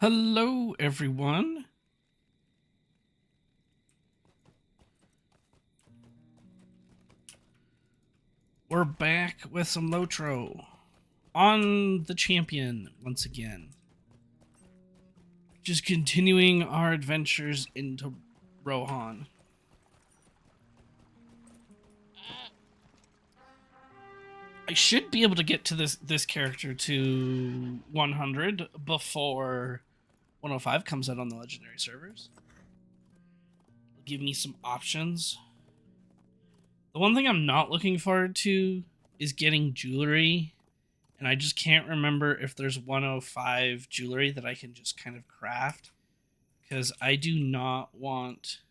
Hello, everyone. We're back with some Lotro on the champion once again. Just continuing our adventures into Rohan. I should be able to get to this character to 100 before 105 comes out on the legendary servers. It'll give me some options. The one thing I'm not looking forward to is getting jewelry, and I just can't remember if there's 105 jewelry that I can just kind of craft, because I do not want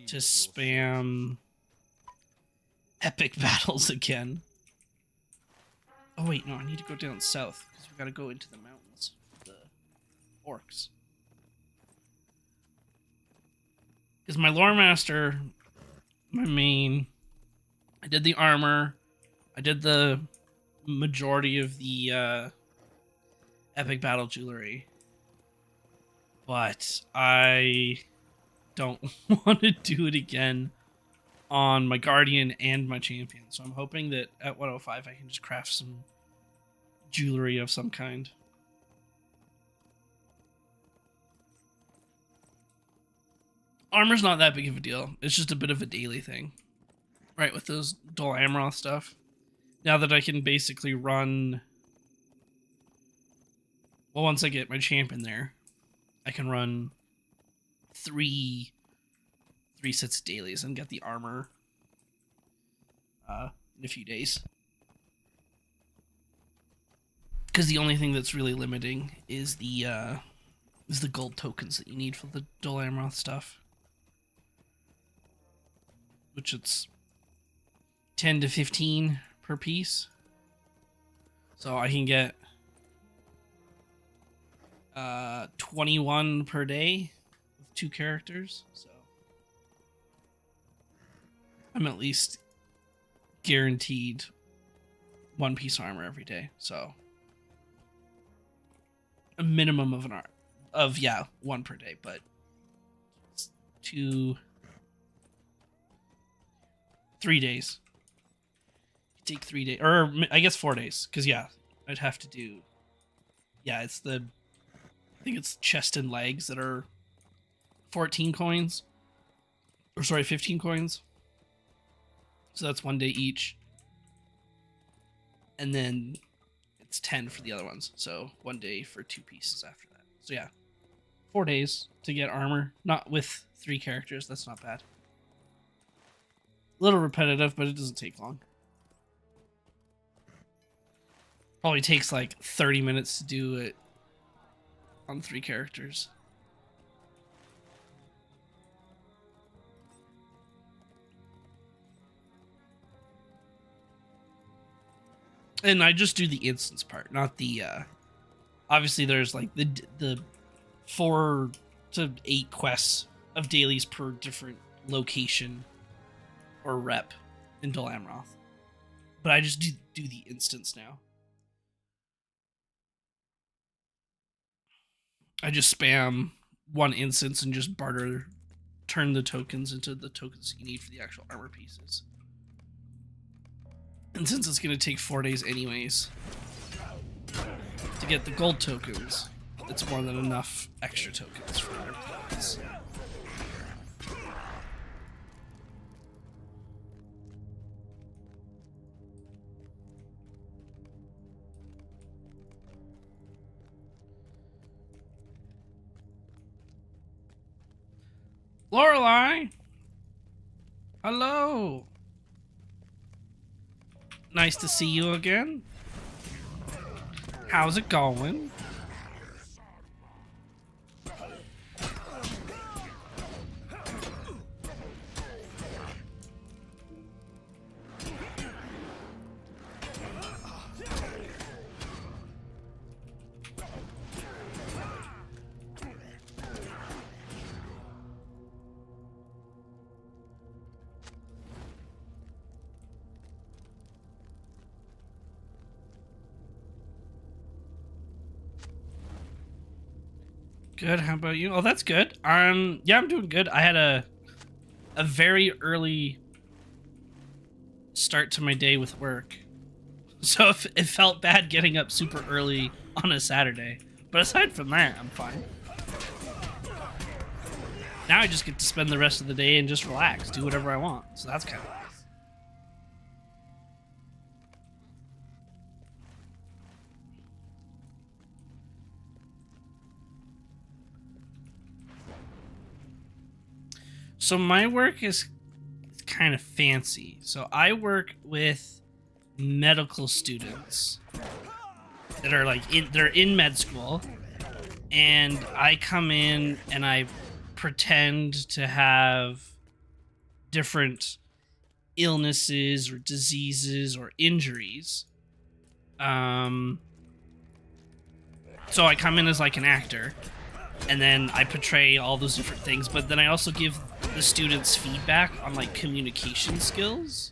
to spam epic battles again. Oh wait, no, I need to go down south, because we gotta go into the mountains with the orcs. Because my lore master, my main, I did the armor, I did the majority of the epic battle jewelry, but I don't want to do it again on my guardian and my champion, so I'm hoping that at 105 I can just craft some jewelry of some kind. Armor's not that big of a deal, it's just a bit of a daily thing, right, with those Dol Amroth stuff. Now that I can basically run, well, once I get my champion there, I can run three sets of dailies and get the armor in a few days. Because the only thing that's really limiting is the gold tokens that you need for the Dol Amroth stuff, which it's 10 to 15 per piece. So I can get 21 per day with 2 characters. So I'm at least guaranteed 1 piece armor every day. So a minimum of 1 per day, but 3 days. Take 3 days, or I guess 4 days, because I'd have to do, I think it's chest and legs that are 14 coins, or sorry, 15 coins, so that's 1 day each, and then it's 10 for the other ones, so 1 day for 2 pieces after that. So 4 days to get armor, not with 3 characters. That's not bad. A little repetitive, but it doesn't take long. Probably takes like 30 minutes to do it on 3 characters. And I just do the instance part, not the obviously there's like the 4 to 8 quests of dailies per different location or rep in Dol Amroth. But I just do the instance now. I just spam 1 instance and just turn the tokens into the tokens you need for the actual armor pieces. And since it's going to take 4 days anyways to get the gold tokens, it's more than enough extra tokens for everything else. Lorelei! Hello! Nice to see you again. How's it going? good. How about you? Oh, that's good. Yeah, I'm doing good. I had a very early start to my day with work, so it felt bad getting up super early on a Saturday. But aside from that, I'm fine. Now I just get to spend the rest of the day and just relax, do whatever I want. So that's kind of nice. So my work is kind of fancy. So I work with medical students that are they're in med school, and I come in and I pretend to have different illnesses or diseases or injuries. So I come in as like an actor, and then I portray all those different things, but then I also give the students feedback on like communication skills,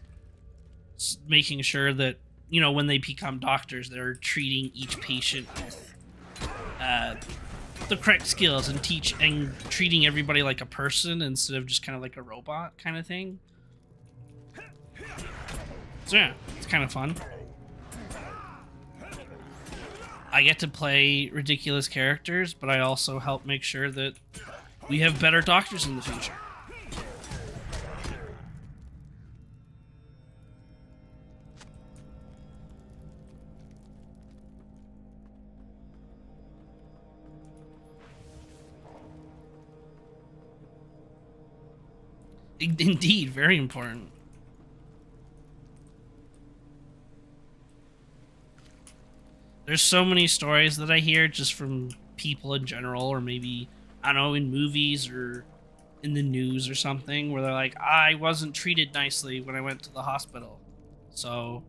making sure that, you know, when they become doctors, they're treating each patient with the correct skills and treating everybody like a person instead of just kind of like a robot kind of thing. So yeah, it's kind of fun. I get to play ridiculous characters, but I also help make sure that we have better doctors in the future. Indeed, very important. There's so many stories that I hear just from people in general, or maybe, I don't know, in movies or in the news or something, where they're like, I wasn't treated nicely when I went to the hospital. So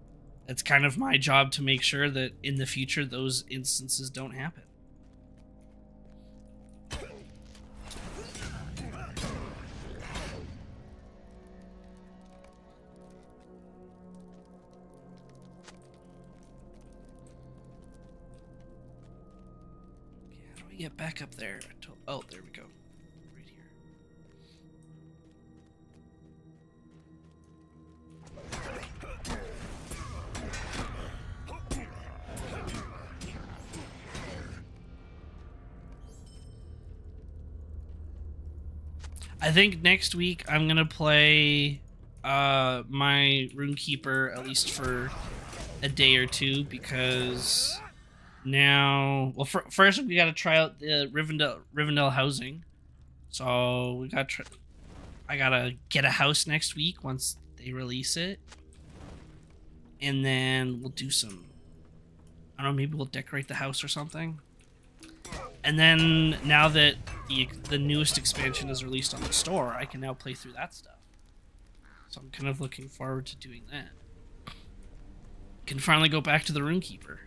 it's kind of my job to make sure that in the future those instances don't happen. Get back up there. Oh, there we go. Right here. I think next week I'm gonna play my Runekeeper at least for a day or two, because now, well, first we got to try out the Rivendell housing. So I gotta get a house next week once they release it, and then we'll do some, I don't know, maybe we'll decorate the house or something. And then now that the newest expansion is released on the store, I can now play through that stuff. So I'm kind of looking forward to doing that. Can finally go back to the Runekeeper.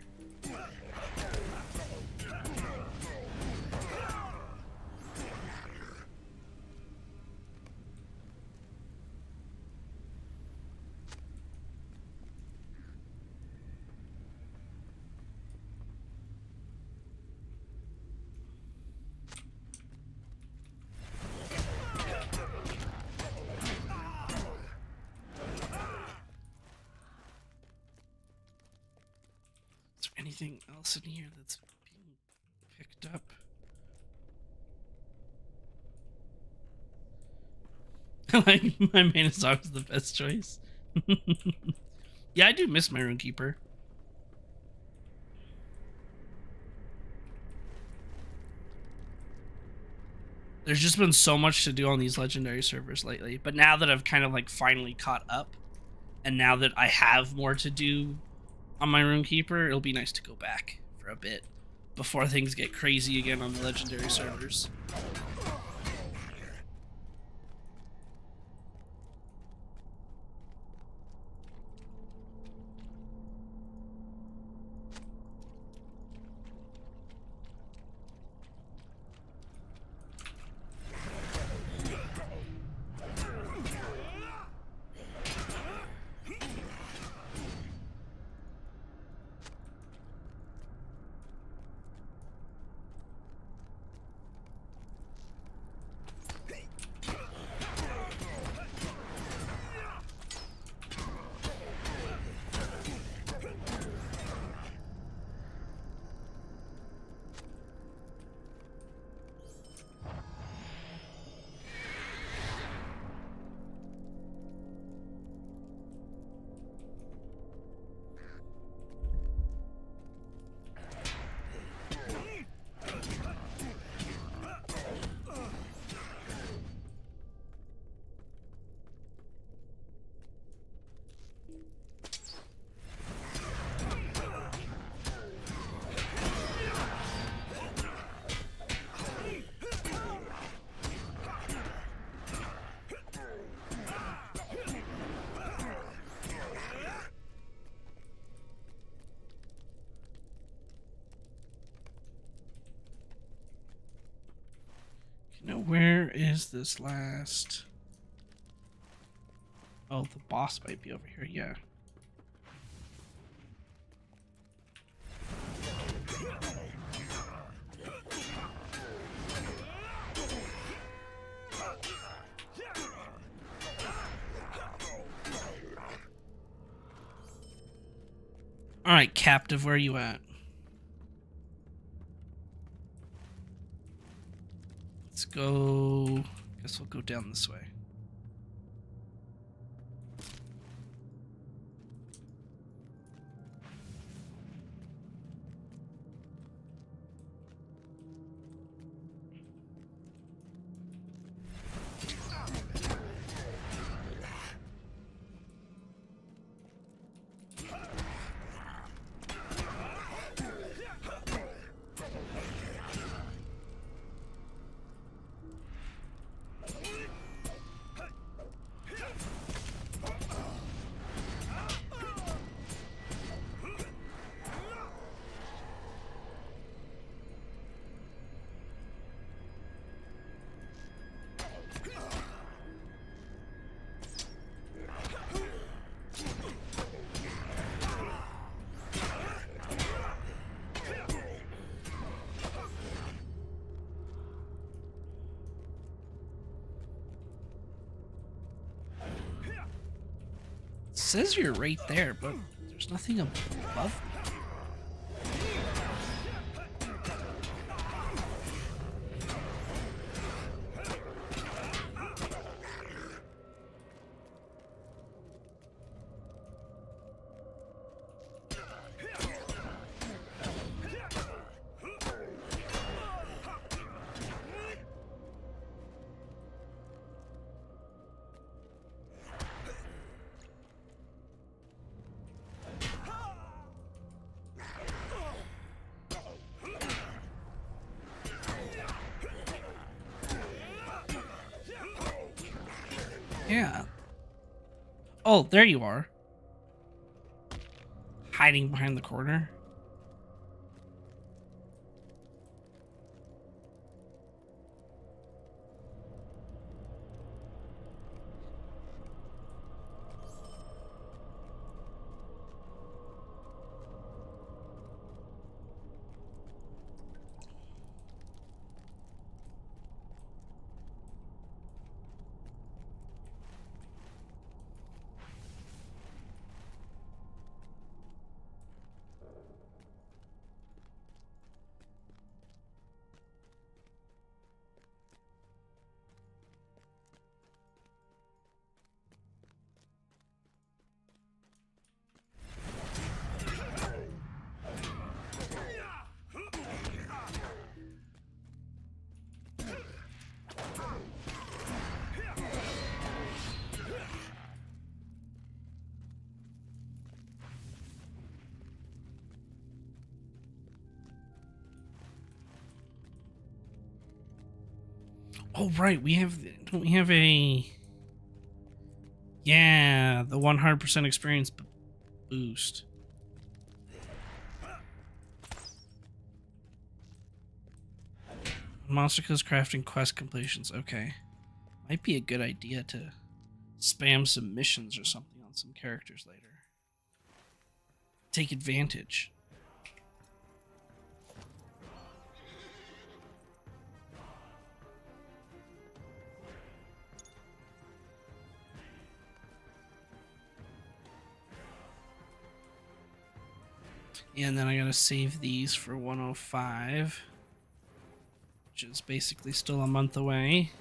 Anything else in here that's being picked up? Like, my main is always the best choice. Yeah, I do miss my Runekeeper. There's just been so much to do on these legendary servers lately, but now that I've kind of like finally caught up, and now that I have more to do on my Runekeeper, it'll be nice to go back for a bit before things get crazy again on the legendary servers. Now, where is this last? Oh, the boss might be over here. Yeah. All right, captive, where are you at? Let's go. Guess we'll go down this way. It says you're right there, but there's nothing above me. Yeah. Oh, there you are. Hiding behind the corner. Oh, right. Don't we have a... Yeah, the 100% experience boost. Monster kills, crafting, quest completions. Okay. Might be a good idea to spam some missions or something on some characters later. Take advantage. Yeah, and then I gotta save these for 105, which is basically still a month away.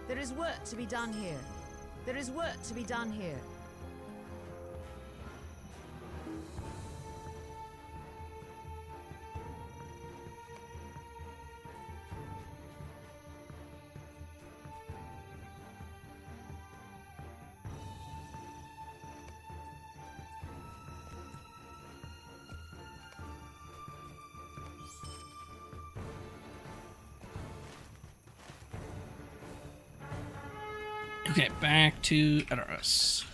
There is work to be done here. There is work to be done here. Okay, back to Edoras.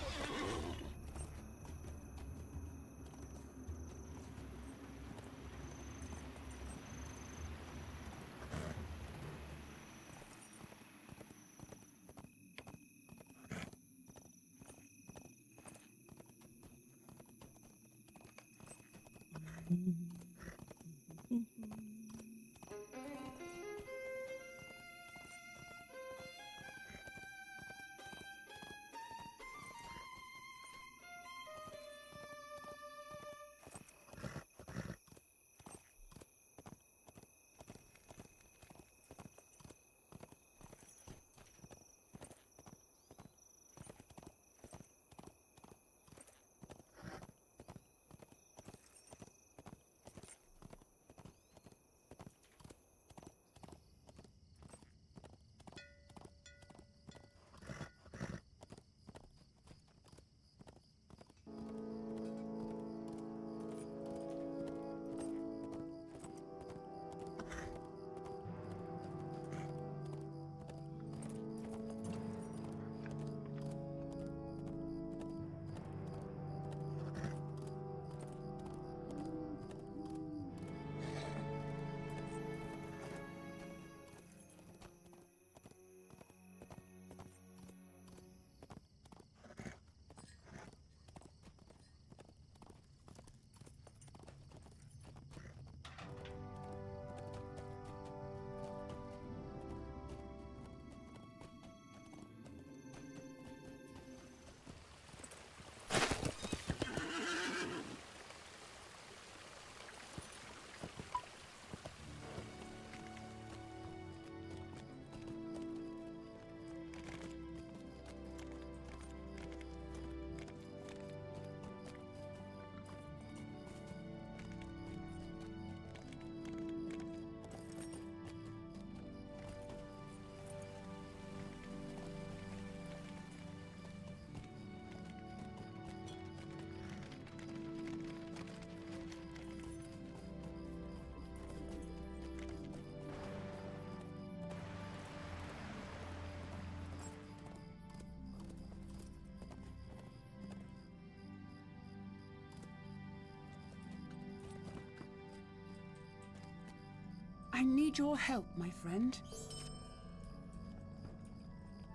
I need your help, my friend.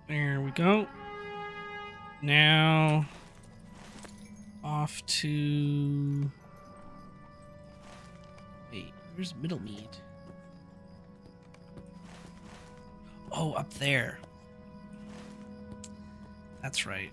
There we go. Now, off to... Wait, where's Middlemead? Oh, up there. That's right.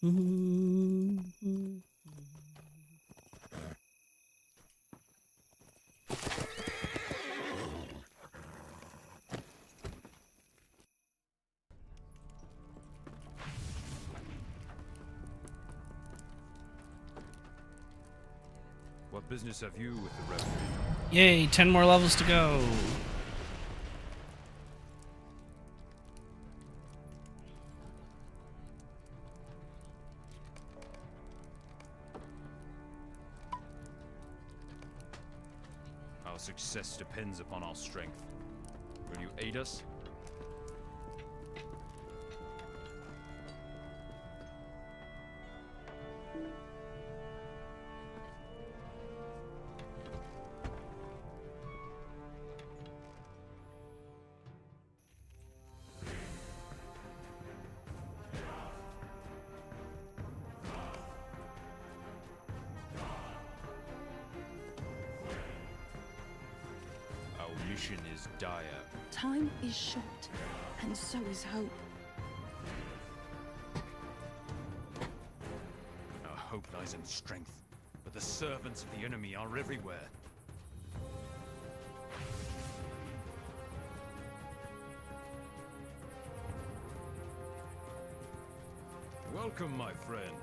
What business have you with the revenue? Yay, 10 more levels to go. Our success depends upon our strength. Will you aid us? Our mission is dire. Time is short, and so is hope. Our hope lies in strength, but the servants of the enemy are everywhere. Welcome, my friend.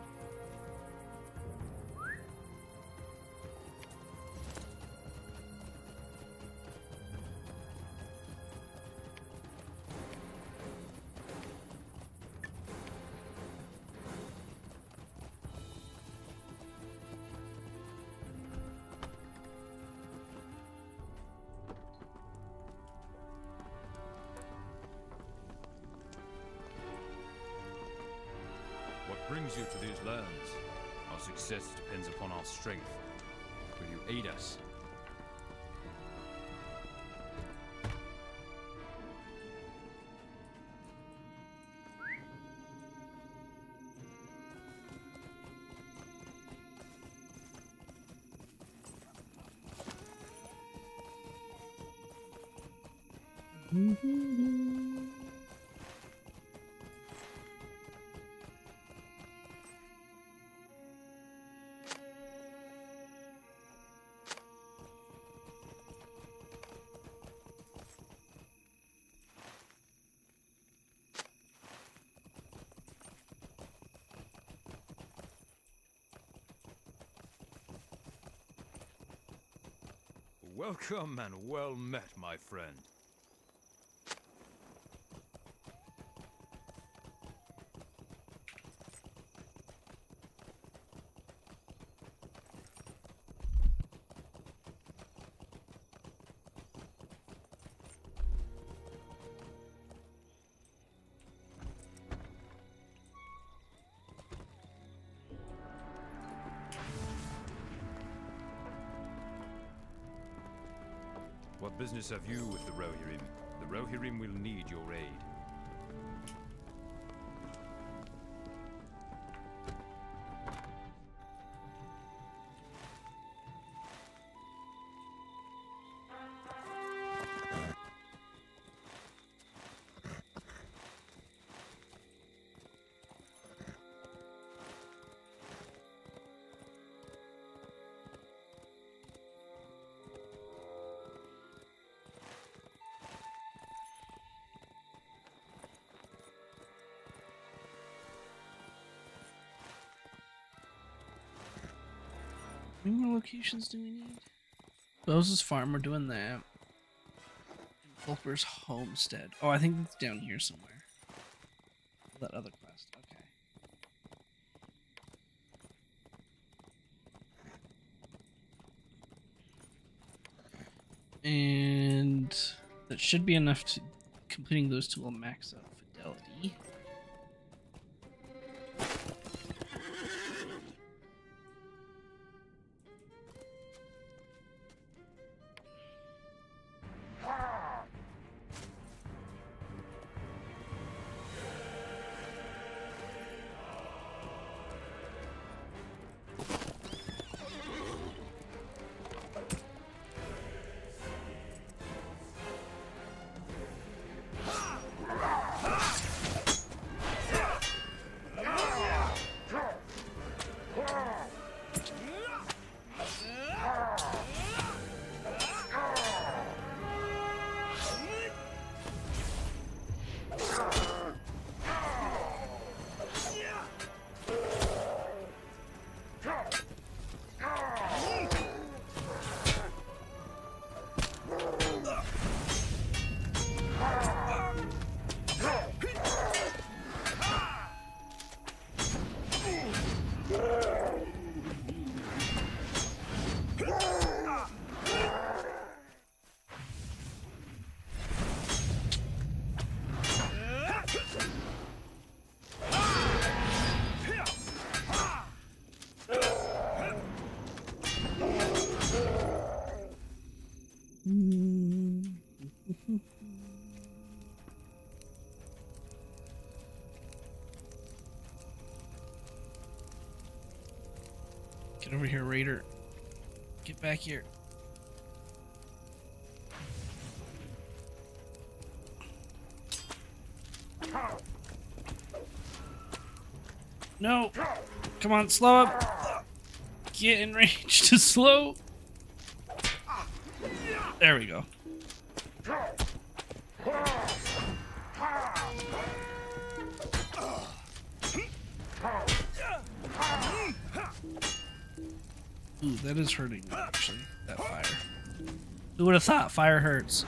What brings you to these lands? Our success depends upon our strength. Will you aid us? Welcome and well met, my friend. What business have you with the Rohirrim? The Rohirrim will need your aid. How many more locations do we need? Bose's farm, we're doing that. And Fulker's homestead. Oh, I think it's down here somewhere. That other quest. Okay. And that should be enough to completing those two will max out fidelity. Get over here, Raider. Get back here. No! Come on, slow up! Get in range to slow! There we go. Ooh, that is hurting me, actually, that fire. Who would have thought fire hurts?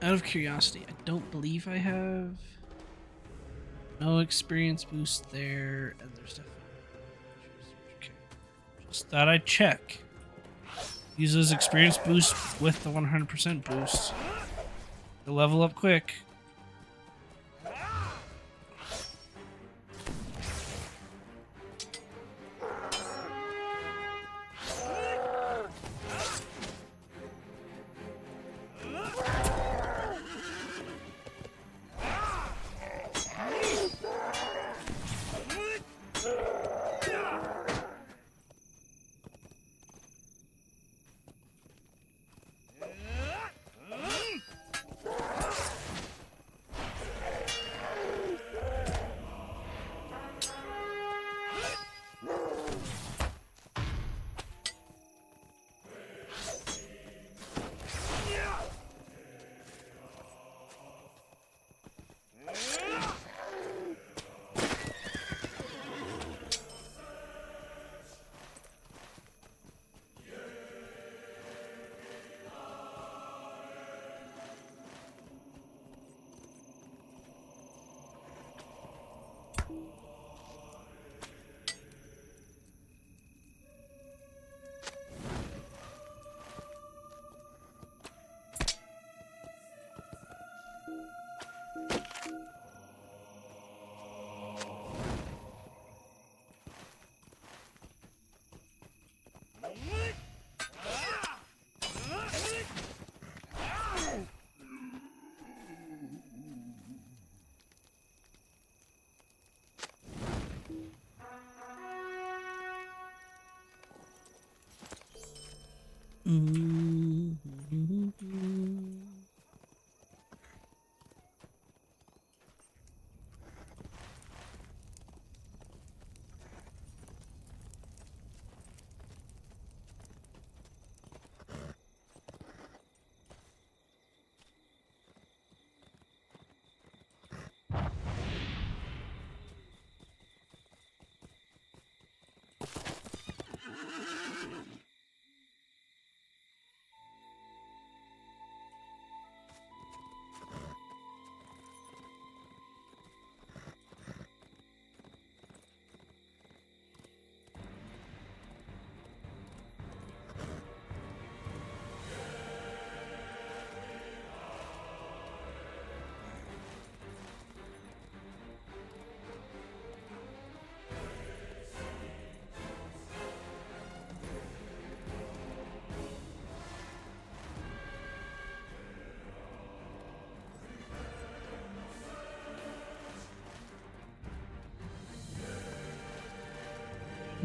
Out of curiosity, I don't believe I have no experience boost there, and there's definitely okay. Just thought I'd check. Use those experience boost with the 100% boost to level up quick.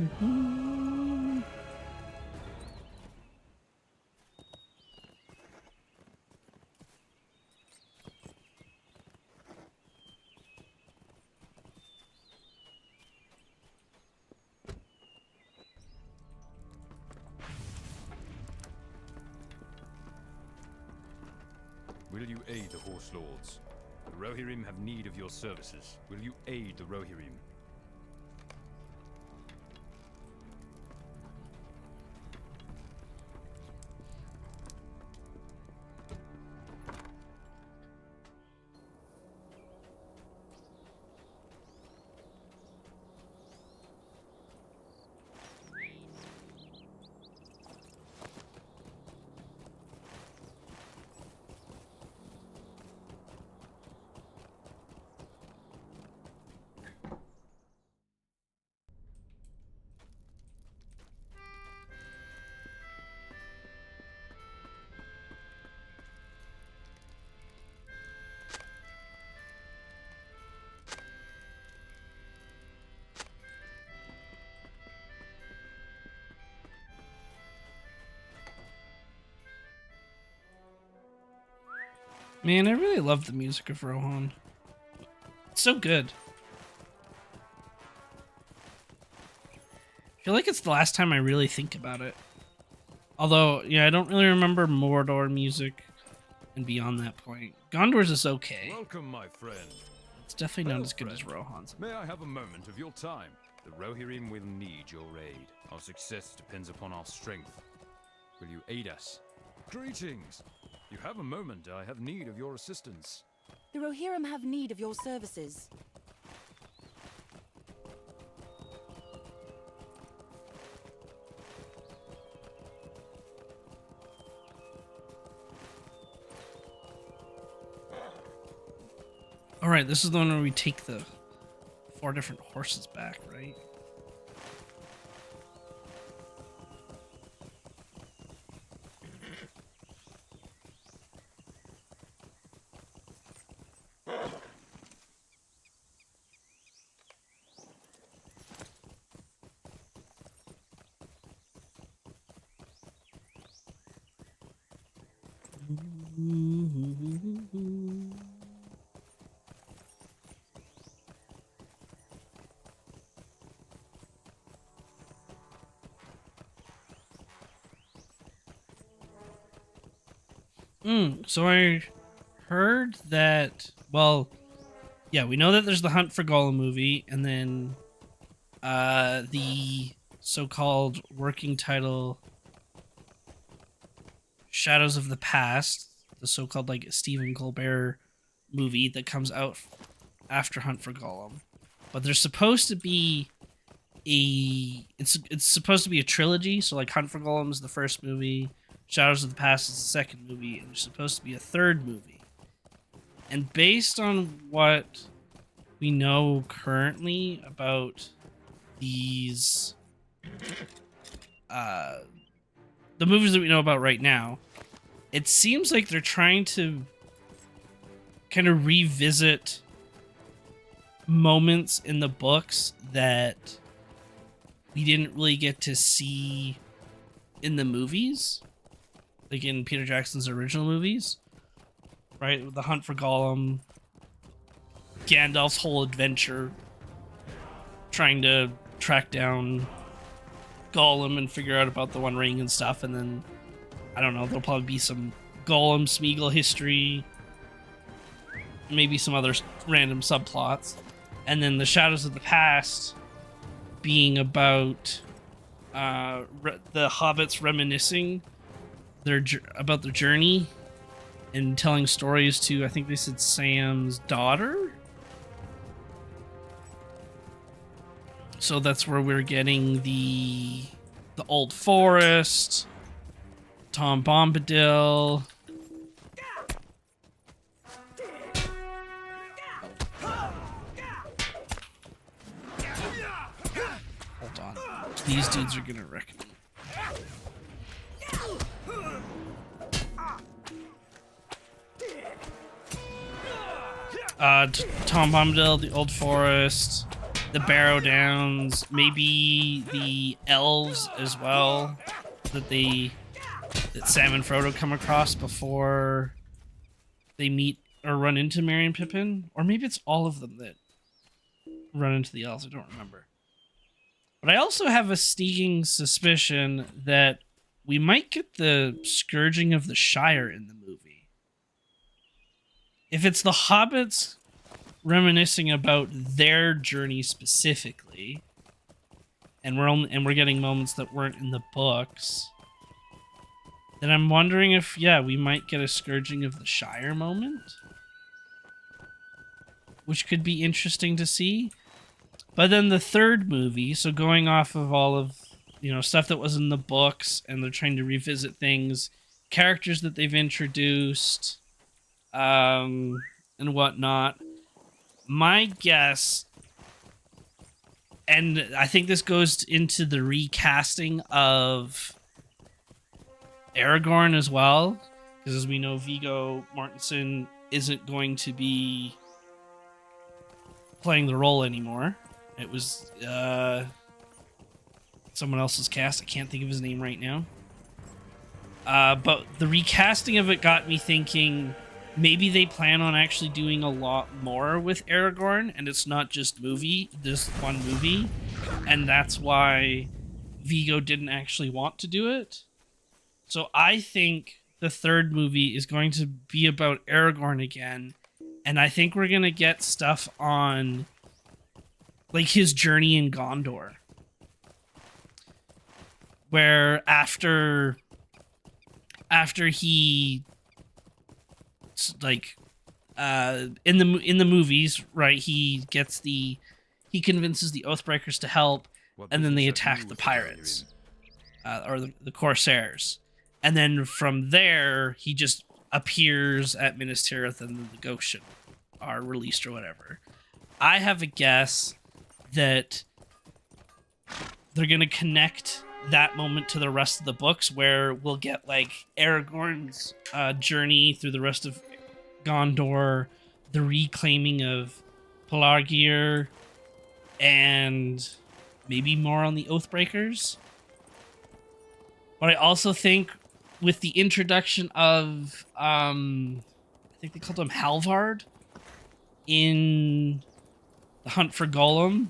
Will you aid the Horse Lords? The Rohirrim have need of your services. Will you aid the Rohirrim? Man, I really love the music of Rohan. It's so good. I feel like it's the last time I really think about it. Although, yeah, I don't really remember Mordor music and beyond that point. Gondor's is okay. Welcome, my friend. It's definitely not Well, as good as friend, Rohan's. May I have a moment of your time? The Rohirrim will need your aid. Our success depends upon our strength. Will you aid us? Greetings! You have a moment. I have need of your assistance. The Rohirrim have need of your services. Alright, this is the one where we take the 4 different horses back, right? So I heard that, well, yeah, we know that there's the Hunt for Gollum movie, and then the so-called working title Shadows of the Past, the so-called like Stephen Colbert movie that comes out after Hunt for Gollum. But there's supposed to be it's supposed to be a trilogy, so like Hunt for Gollum is the first movie, Shadows of the Past is the second movie, and there's supposed to be a third movie. And based on what we know currently about these the movies that we know about right now, it seems like they're trying to kind of revisit moments in the books that we didn't really get to see in the movies, like in Peter Jackson's original movies, right? The Hunt for Gollum, Gandalf's whole adventure trying to track down Gollum and figure out about the One Ring and stuff, and then I don't know, there'll probably be some Gollum Smeagol history, maybe some other random subplots, and then the Shadows of the Past being about the hobbits reminiscing about their journey and telling stories to, I think they said, Sam's daughter. So that's where we're getting the Old Forest, Tom Bombadil. Hold on. These dudes are gonna wreck me. Tom Bombadil, the Old Forest, the Barrow Downs, maybe the elves as well, that Sam and Frodo come across before they meet or run into Merry and Pippin, or maybe it's all of them that run into the elves. I don't remember. But I also have a sneaking suspicion that we might get the Scourging of the Shire in the movie. If it's the hobbits reminiscing about their journey specifically, and we're getting moments that weren't in the books, then I'm wondering if we might get a Scourging of the Shire moment, which could be interesting to see. But then the third movie, so going off of all of stuff that was in the books, and they're trying to revisit things, characters that they've introduced, and whatnot. My guess, and I think this goes into the recasting of Aragorn as well, because as we know, Viggo Mortensen isn't going to be playing the role anymore. It was someone else's cast. I can't think of his name right now. But the recasting of it got me thinking maybe they plan on actually doing a lot more with Aragorn, and it's not just this one movie, and that's why Viggo didn't actually want to do it. So I think the third movie is going to be about Aragorn again, and I think we're going to get stuff on like his journey in Gondor, where after he like in the movies, right, he convinces the Oathbreakers to help, and then they attack the pirates or the Corsairs, and then from there he just appears at Minas Tirith and the Goshen are released or whatever. I have a guess that they're going to connect that moment to the rest of the books, where we'll get like Aragorn's journey through the rest of Gondor, the reclaiming of Pelargir, and maybe more on the Oathbreakers. But I also think with the introduction of I think they called him Halvard in The Hunt for Gollum,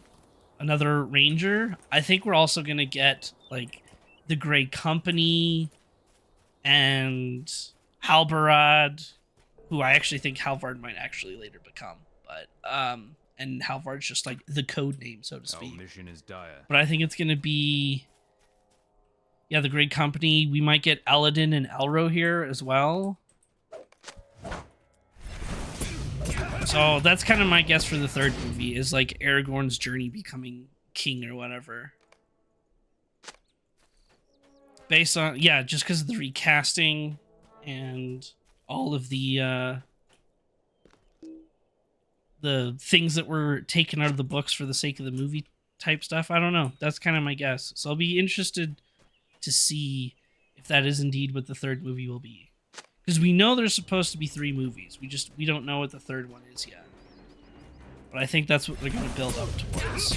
another ranger, I think we're also going to get like the Grey Company and Halbarad, who I actually think Halvard might actually later become, but and Halvard's just like the code name, so to speak. Our mission is dire. But I think it's going to be the Grey Company. We might get Eladin and Elro here as well. So that's kind of my guess for the third movie, is like Aragorn's journey becoming king or whatever. Based on, just because of the recasting and all of the things that were taken out of the books for the sake of the movie type stuff. I don't know. That's kind of my guess. So I'll be interested to see if that is indeed what the third movie will be. Because we know there's supposed to be 3 movies. We don't know what the third one is yet. But I think that's what they're going to build up towards.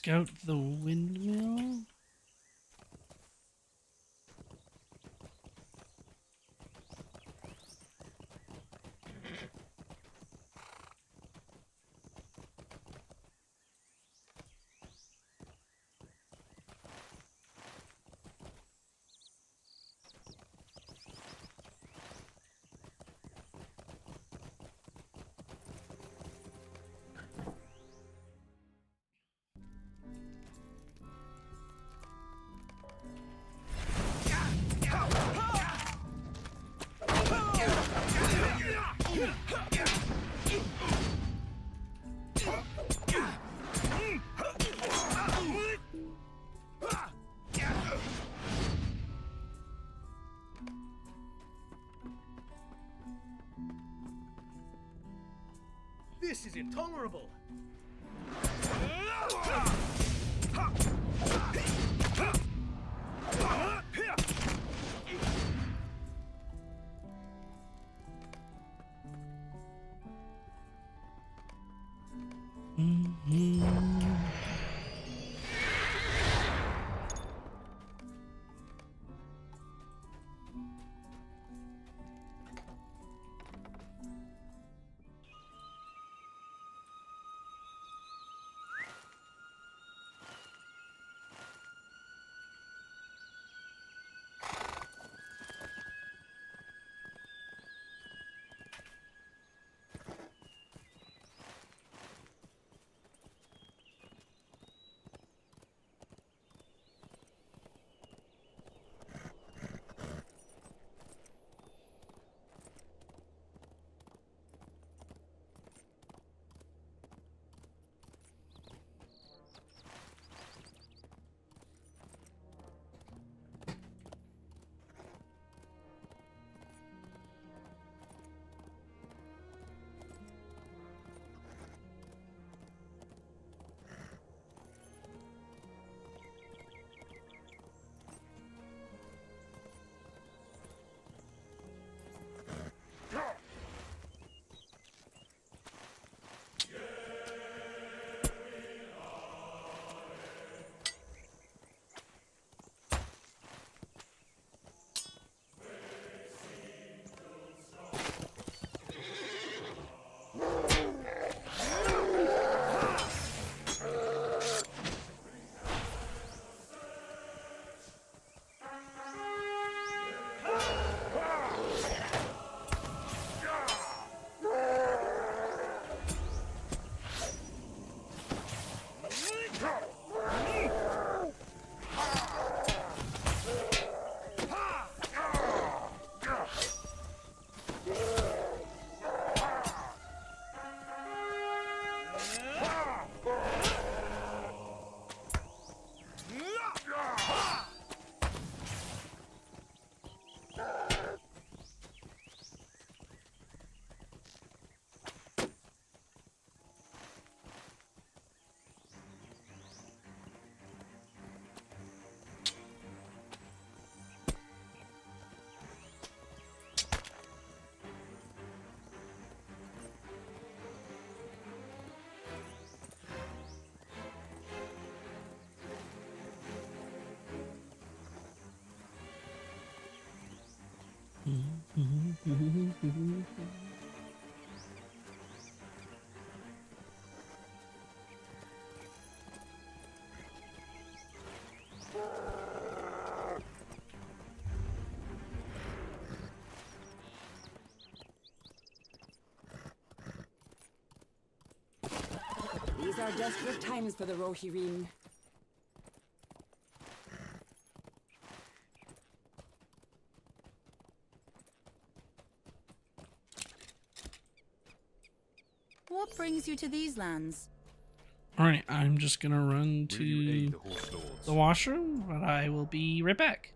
Scout the windmill? This is intolerable. These are desperate times for the Rohirrim. What brings you to these lands? Alright, I'm just gonna run Will you aid to the horse lords? the washroom, but I will be right back.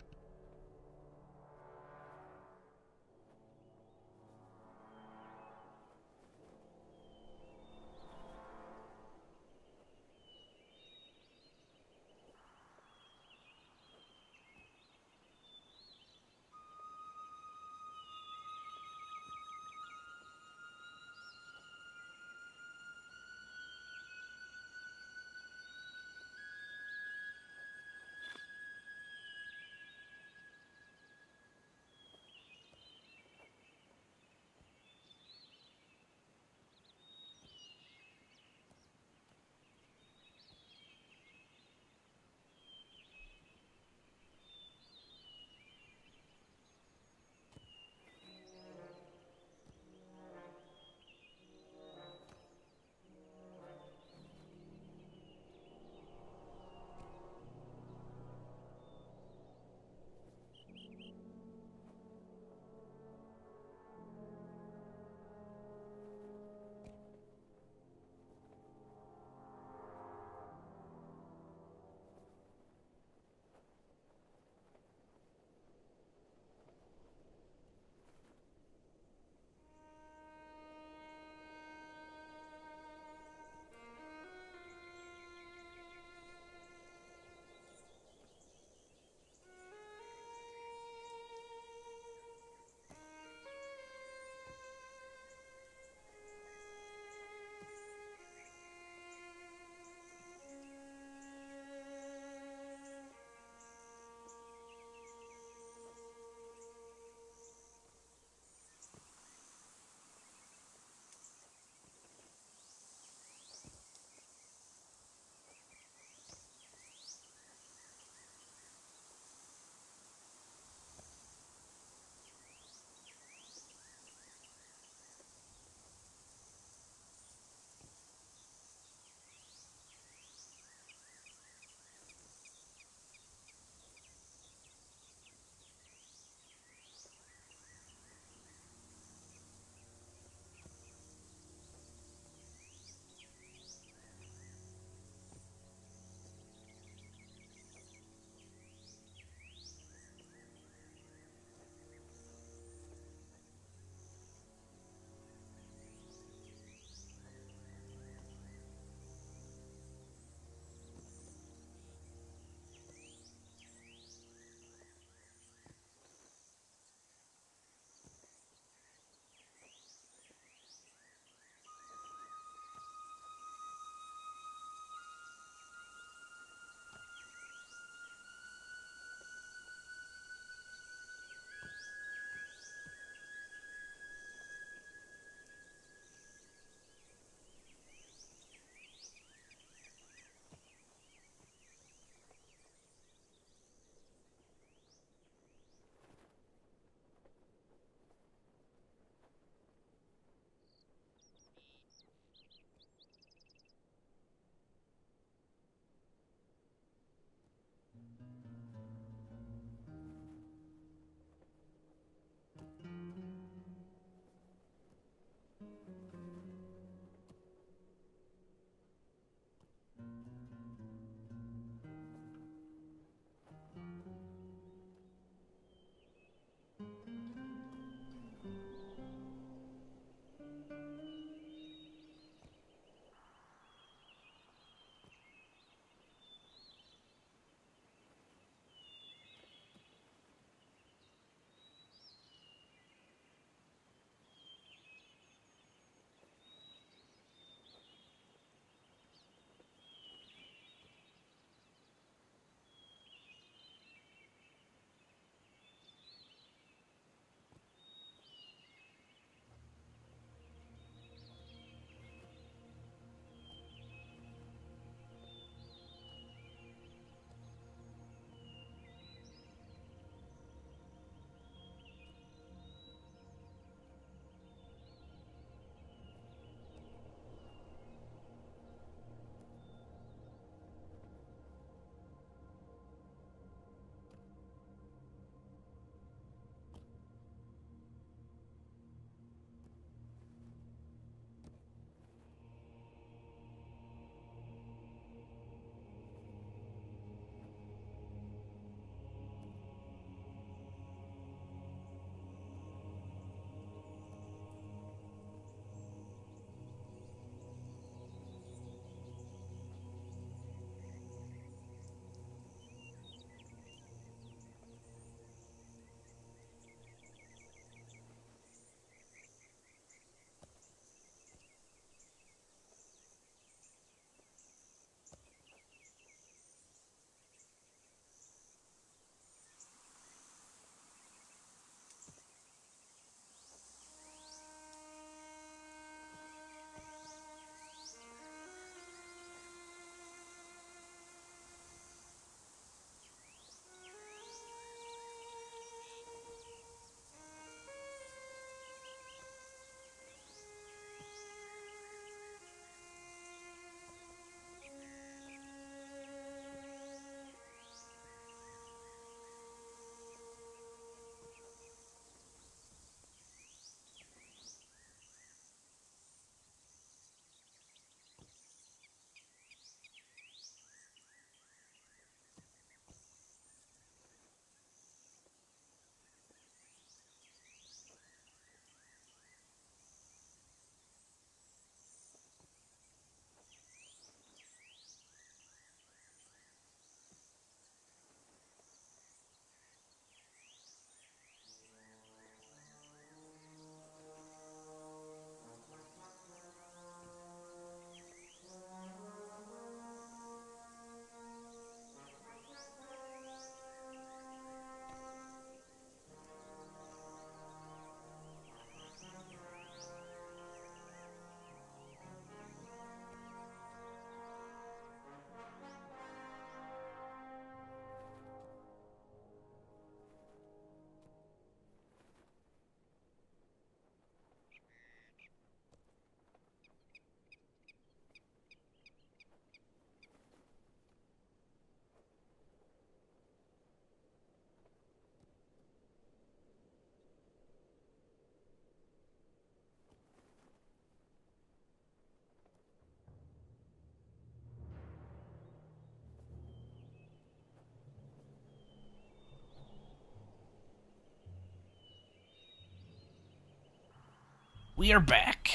We are back.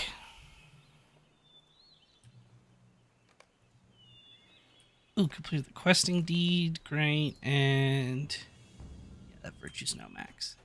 Ooh, completed the questing deed. Great. And yeah, that virtue's now max.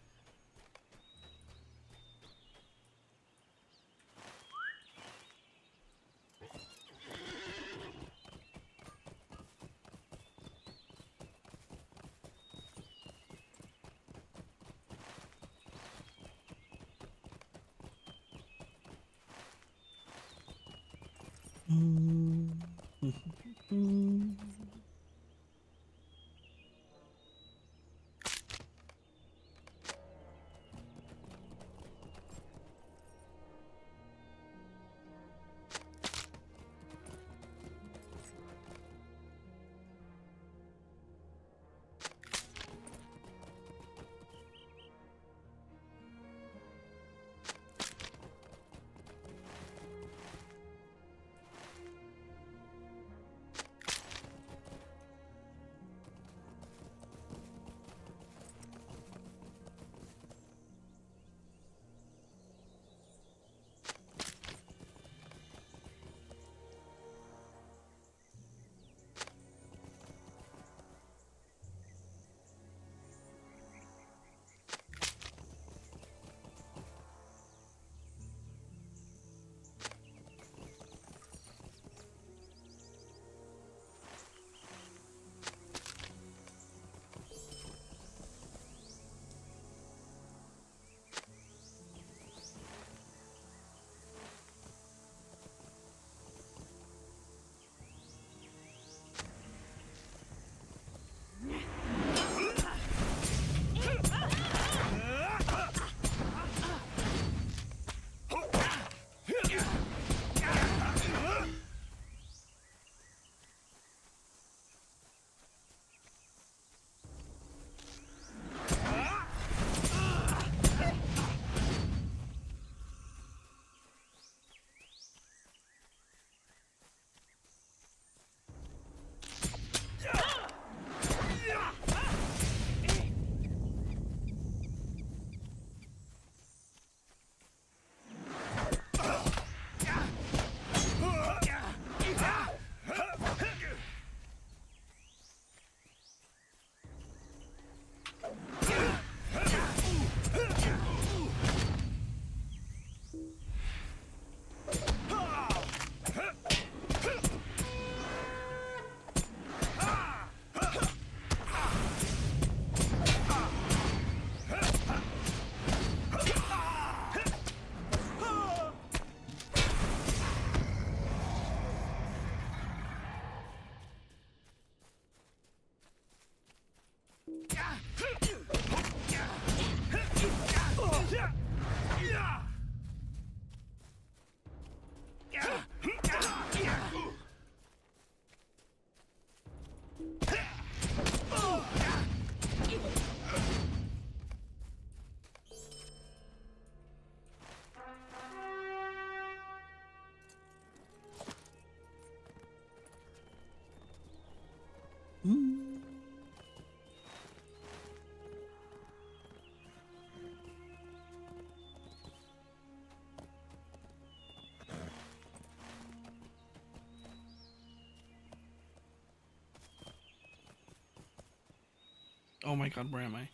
Oh my god, where am I?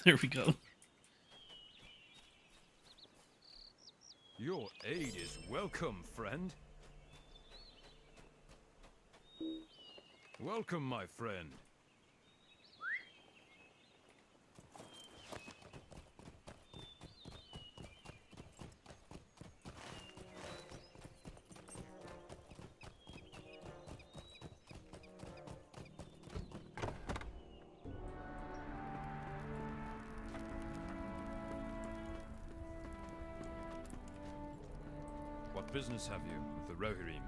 There we go. Your aid is welcome, friend. Welcome, my friend. What business have you with the Rohirrim?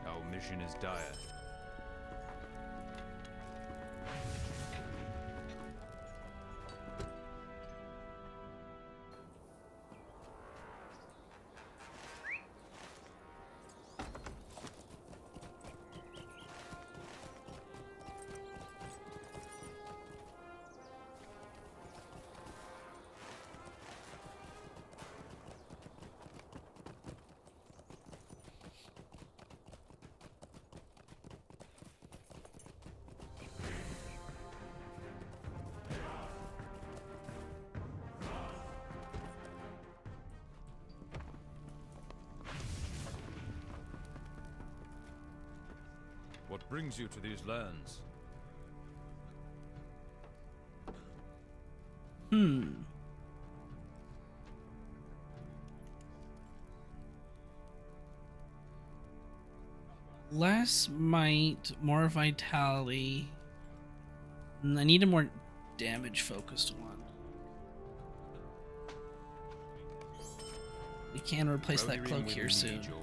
Our mission is dire. What brings you to these lands? Less might, more vitality. I need a more damage focused one. We can replace that Rohirrim cloak will here need soon. your aid.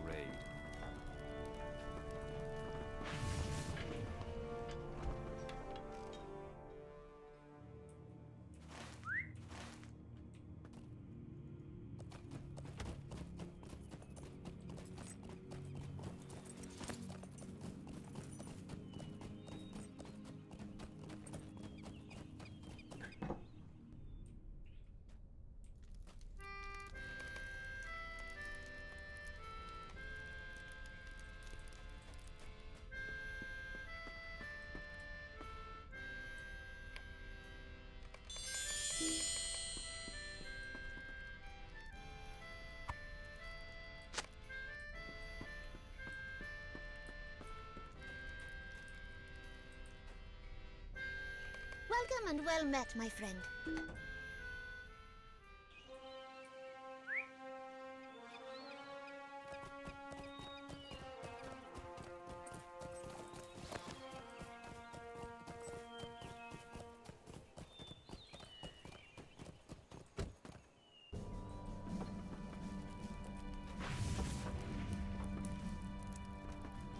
Welcome and well met, my friend.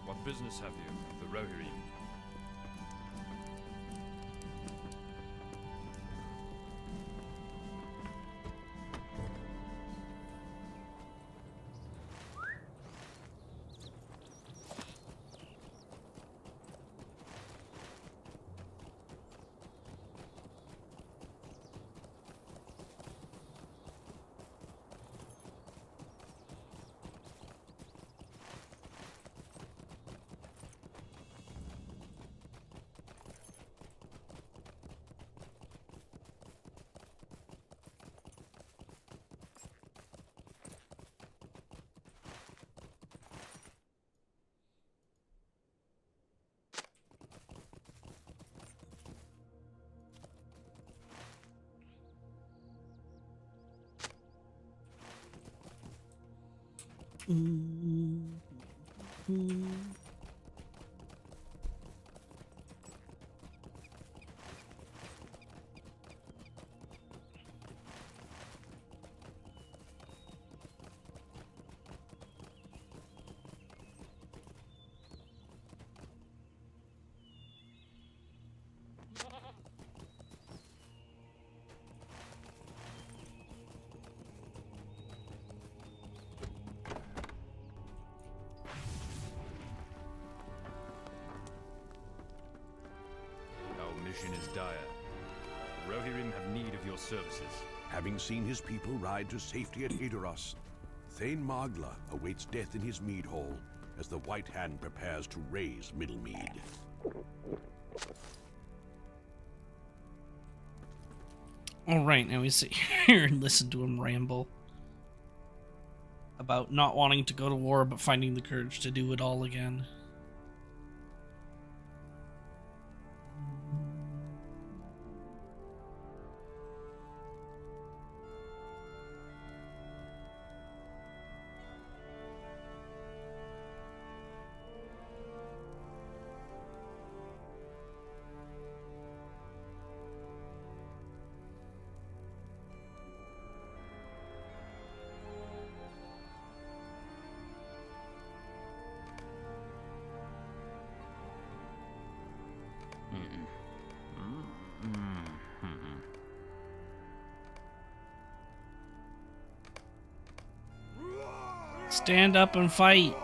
What business have you, the Rohirrim? Our mission is dire. The Rohirrim have need of your services. Having seen his people ride to safety at Edoras, Thane Magla awaits death in his mead hall as the White Hand prepares to raise Middlemead. Alright, now we sit here and listen to him ramble about not wanting to go to war but finding the courage to do it all again. Stand up and fight.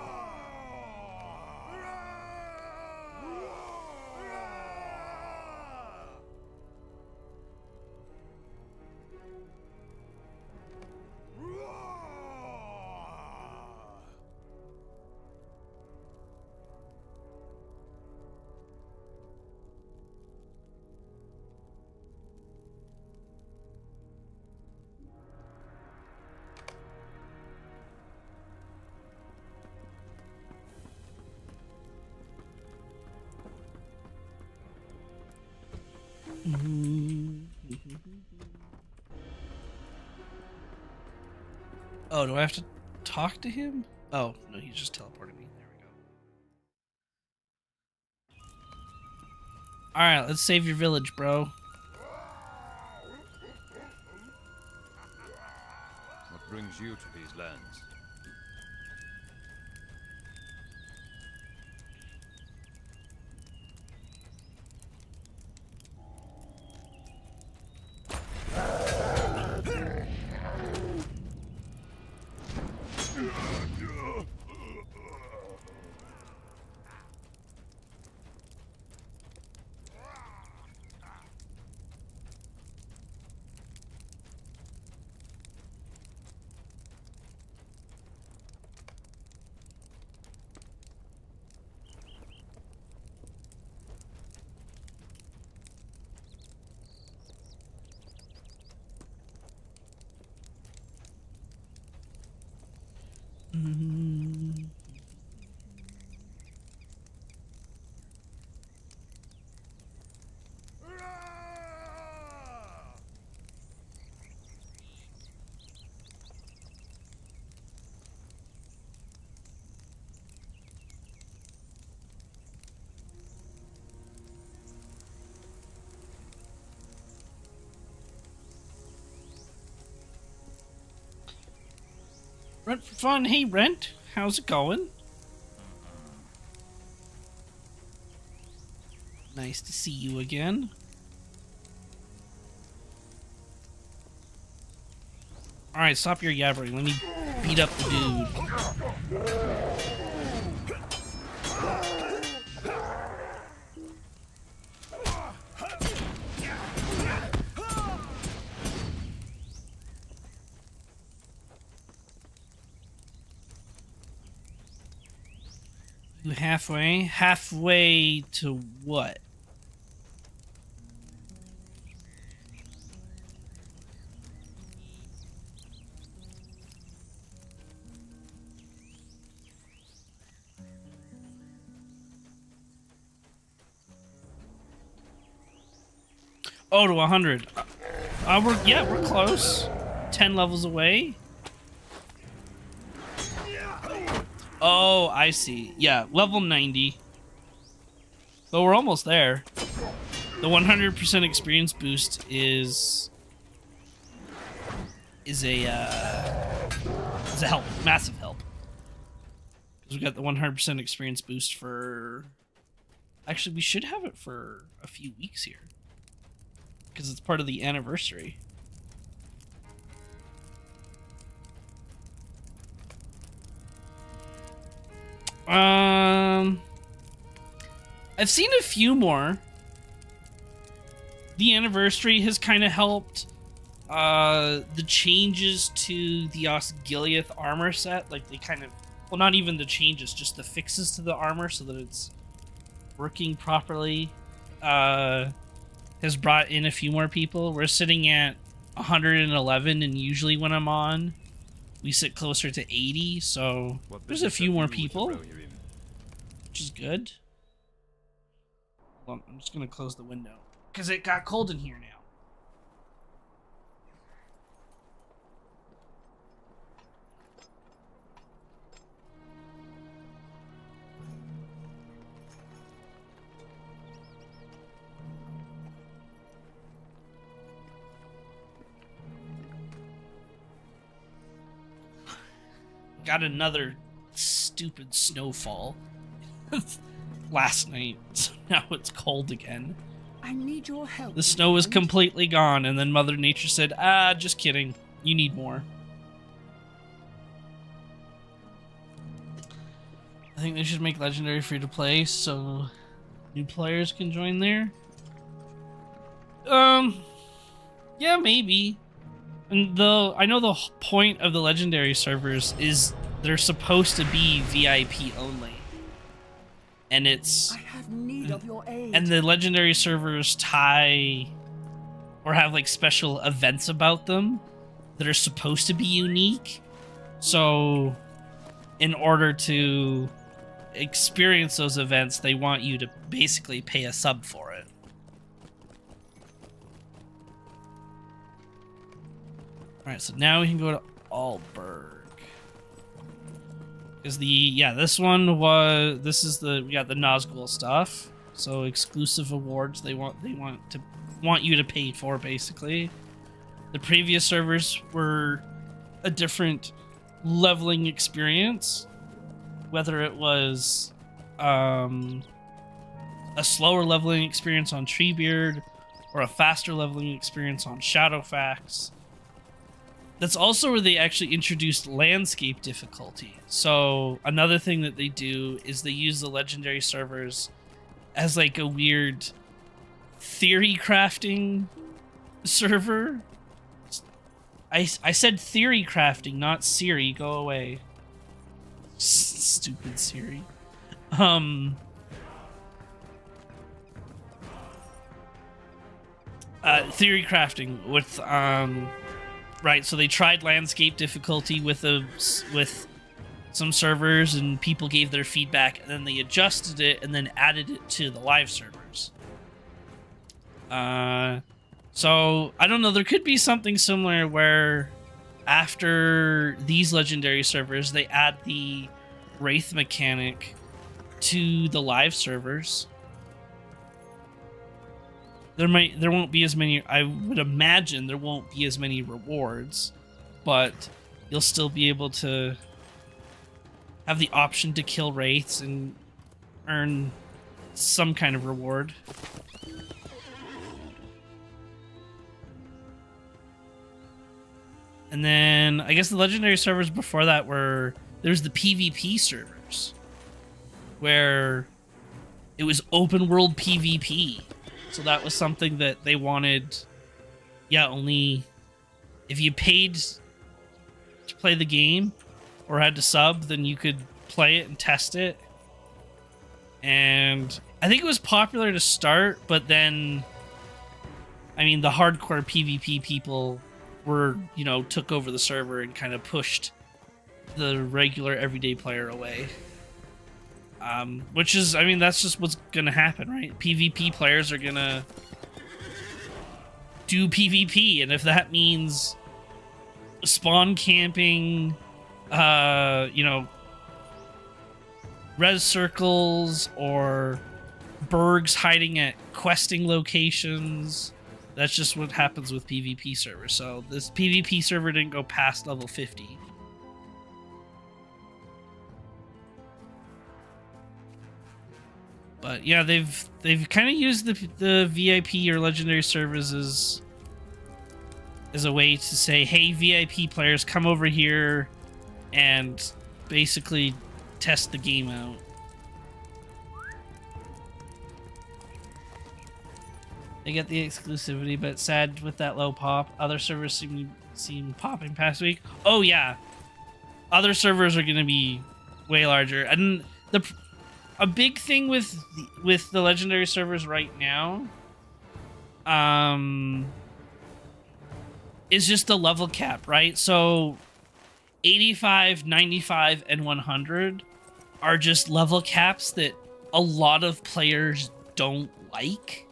Oh, do I have to talk to him? Oh, no, he's just teleporting me. There we go. Alright, let's save your village, bro. What brings you to these lands? Rent for fun. Hey, Rent. How's it going? Nice to see you again. Alright, stop your yabbering. Let me beat up the dude. You halfway? Halfway to what? Oh, to 100. We're close. 10 levels away. Oh, I see. Yeah, level 90. But we're almost there. The 100% experience boost is a help, massive help. Because we got the 100% experience boost for. Actually, we should have it for a few weeks here. Because it's part of the anniversary. I've seen a few more. The anniversary has kind of helped. The changes to the Osgiliath armor set, like they kind of, well, not even the changes, just the fixes to the armor so that it's working properly. Has brought in a few more people. We're sitting at 111, and usually when I'm on, we sit closer to 80, so there's a few more people, which is good. Hold on, I'm just gonna close the window because it got cold in here now. Got another stupid snowfall last night, so now it's cold again. I need your help. The snow is friend. completely gone, and then Mother Nature said, just kidding. You need more. I think they should make Legendary free to play so new players can join there. Yeah, maybe. And though I know the point of the Legendary servers is they're supposed to be VIP only. And it's... I have need of your aid. And the Legendary servers tie or have like special events about them that are supposed to be unique. So in order to experience those events, they want you to basically pay a sub for it. Alright, so now we can go to Allburn. Is this one was we got the Nazgul stuff. So exclusive awards they want you to pay for, basically. The previous servers were a different leveling experience, whether it was a slower leveling experience on Treebeard or a faster leveling experience on Shadowfax. That's also where they actually introduced landscape difficulty. So another thing that they do is they use the legendary servers as like a weird theory crafting server. I said theory crafting, not Siri. Go away. Stupid Siri. Theory crafting with right. So they tried landscape difficulty with some servers, and people gave their feedback, and then they adjusted it and then added it to the live servers. So I don't know. There could be something similar where after these legendary servers, they add the Wraith mechanic to the live servers. There won't be as many. I would imagine there won't be as many rewards, but you'll still be able to have the option to kill wraiths and earn some kind of reward. And then I guess the legendary servers before that there's the PvP servers, where it was open world PvP. So that was something that they wanted. Yeah, only if you paid to play the game or had to sub, then you could play it and test it. And I think it was popular to start, but then, I mean, the hardcore PvP people took over the server and kind of pushed the regular everyday player away. Which is, I mean, that's just what's gonna happen, right? PvP players are gonna do PvP, and if that means spawn camping, res circles or bergs hiding at questing locations, that's just what happens with PvP servers. So this PvP server didn't go past level 50. But yeah, they've kind of used the VIP or legendary servers as a way to say, hey, VIP players, come over here and basically test the game out. They get the exclusivity, but sad with that low pop. Other servers seem popping past week. Oh yeah, other servers are going to be way larger, and a big thing with the legendary servers right now, is just the level cap, right? So 85, 95, and 100 are just level caps that a lot of players don't like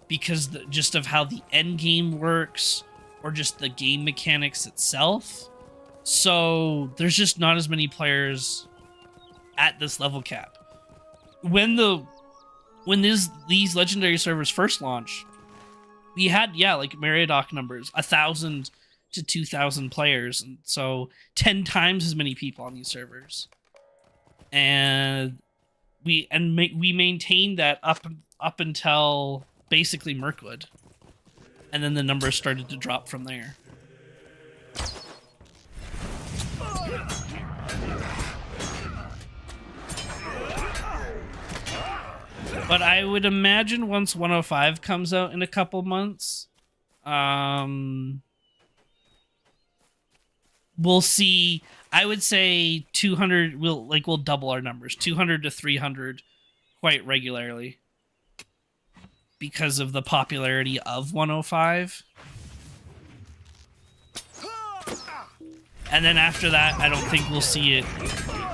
because just of how the end game works or just the game mechanics itself. So there's just not as many players at this level cap. When these legendary servers first launched, we had like Meriadoc numbers, 1,000 to 2,000 players, and so 10 times as many people on these servers. And we maintained that up until basically Mirkwood, and then the numbers started to drop from there. But I would imagine once 105 comes out in a couple months, we'll see. I would say 200. We'll double our numbers, 200 to 300, quite regularly, because of the popularity of 105. And then after that, I don't think we'll see it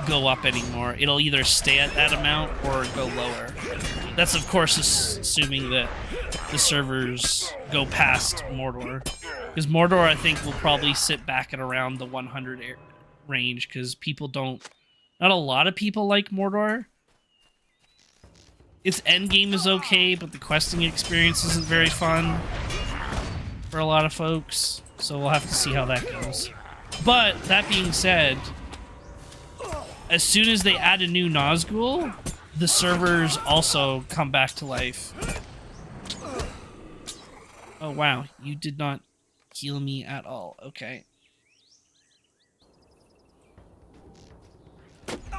go up anymore. It'll either stay at that amount or go lower. That's, of course, assuming that the servers go past Mordor. Because Mordor, I think, will probably sit back at around the 100 range, because people don't Not a lot of people like Mordor. Its endgame is okay, but the questing experience isn't very fun for a lot of folks. So we'll have to see how that goes. But that being said, as soon as they add a new Nazgul, the servers also come back to life. Oh wow, you did not heal me at all. Okay.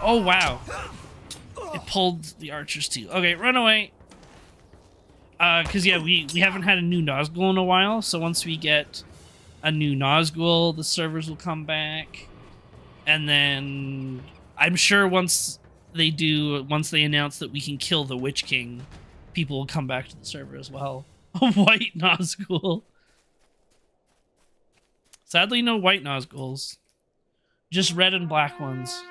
Oh wow. It pulled the archers too. Okay, run away. Cause yeah, we haven't had a new Nazgul in a while, so once we get a new Nazgul, the servers will come back. And then I'm sure once they announce that we can kill the Witch King, people will come back to the server as well. A white Nazgul. Sadly, no white Nazguls. Just red and black ones.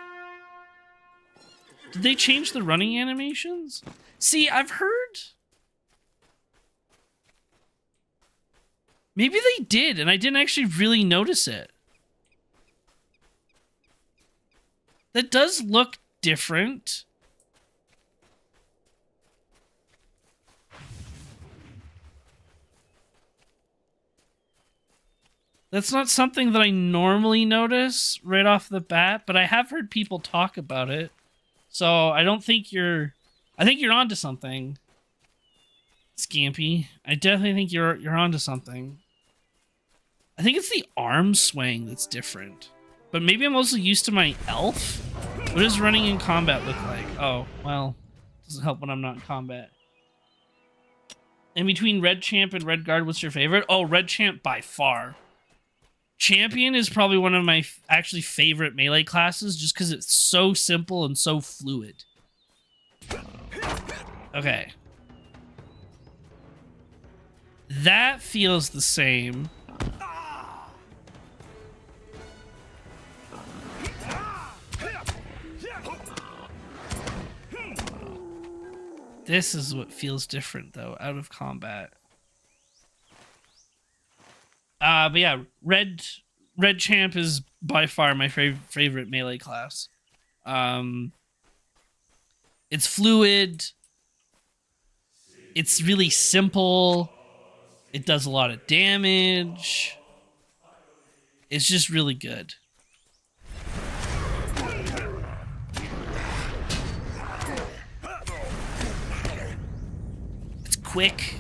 Did they change the running animations? See, I've heard... Maybe they did, and I didn't actually really notice it. That does look different. That's not something that I normally notice right off the bat, but I have heard people talk about it. So I don't think you're... I think you're onto something, Scampy. I definitely think you're onto something. I think it's the arm swaying that's different. But maybe I'm also used to my elf? What does running in combat look like? Oh, well, doesn't help when I'm not in combat. In between Red Champ and Red Guard, what's your favorite? Oh, Red Champ by far. Champion is probably one of my actually favorite melee classes just because it's so simple and so fluid. Okay. That feels the same. This is what feels different, though, out of combat. But yeah, Red Champ is by far my favorite melee class. It's fluid. It's really simple. It does a lot of damage. It's just really good. It's quick.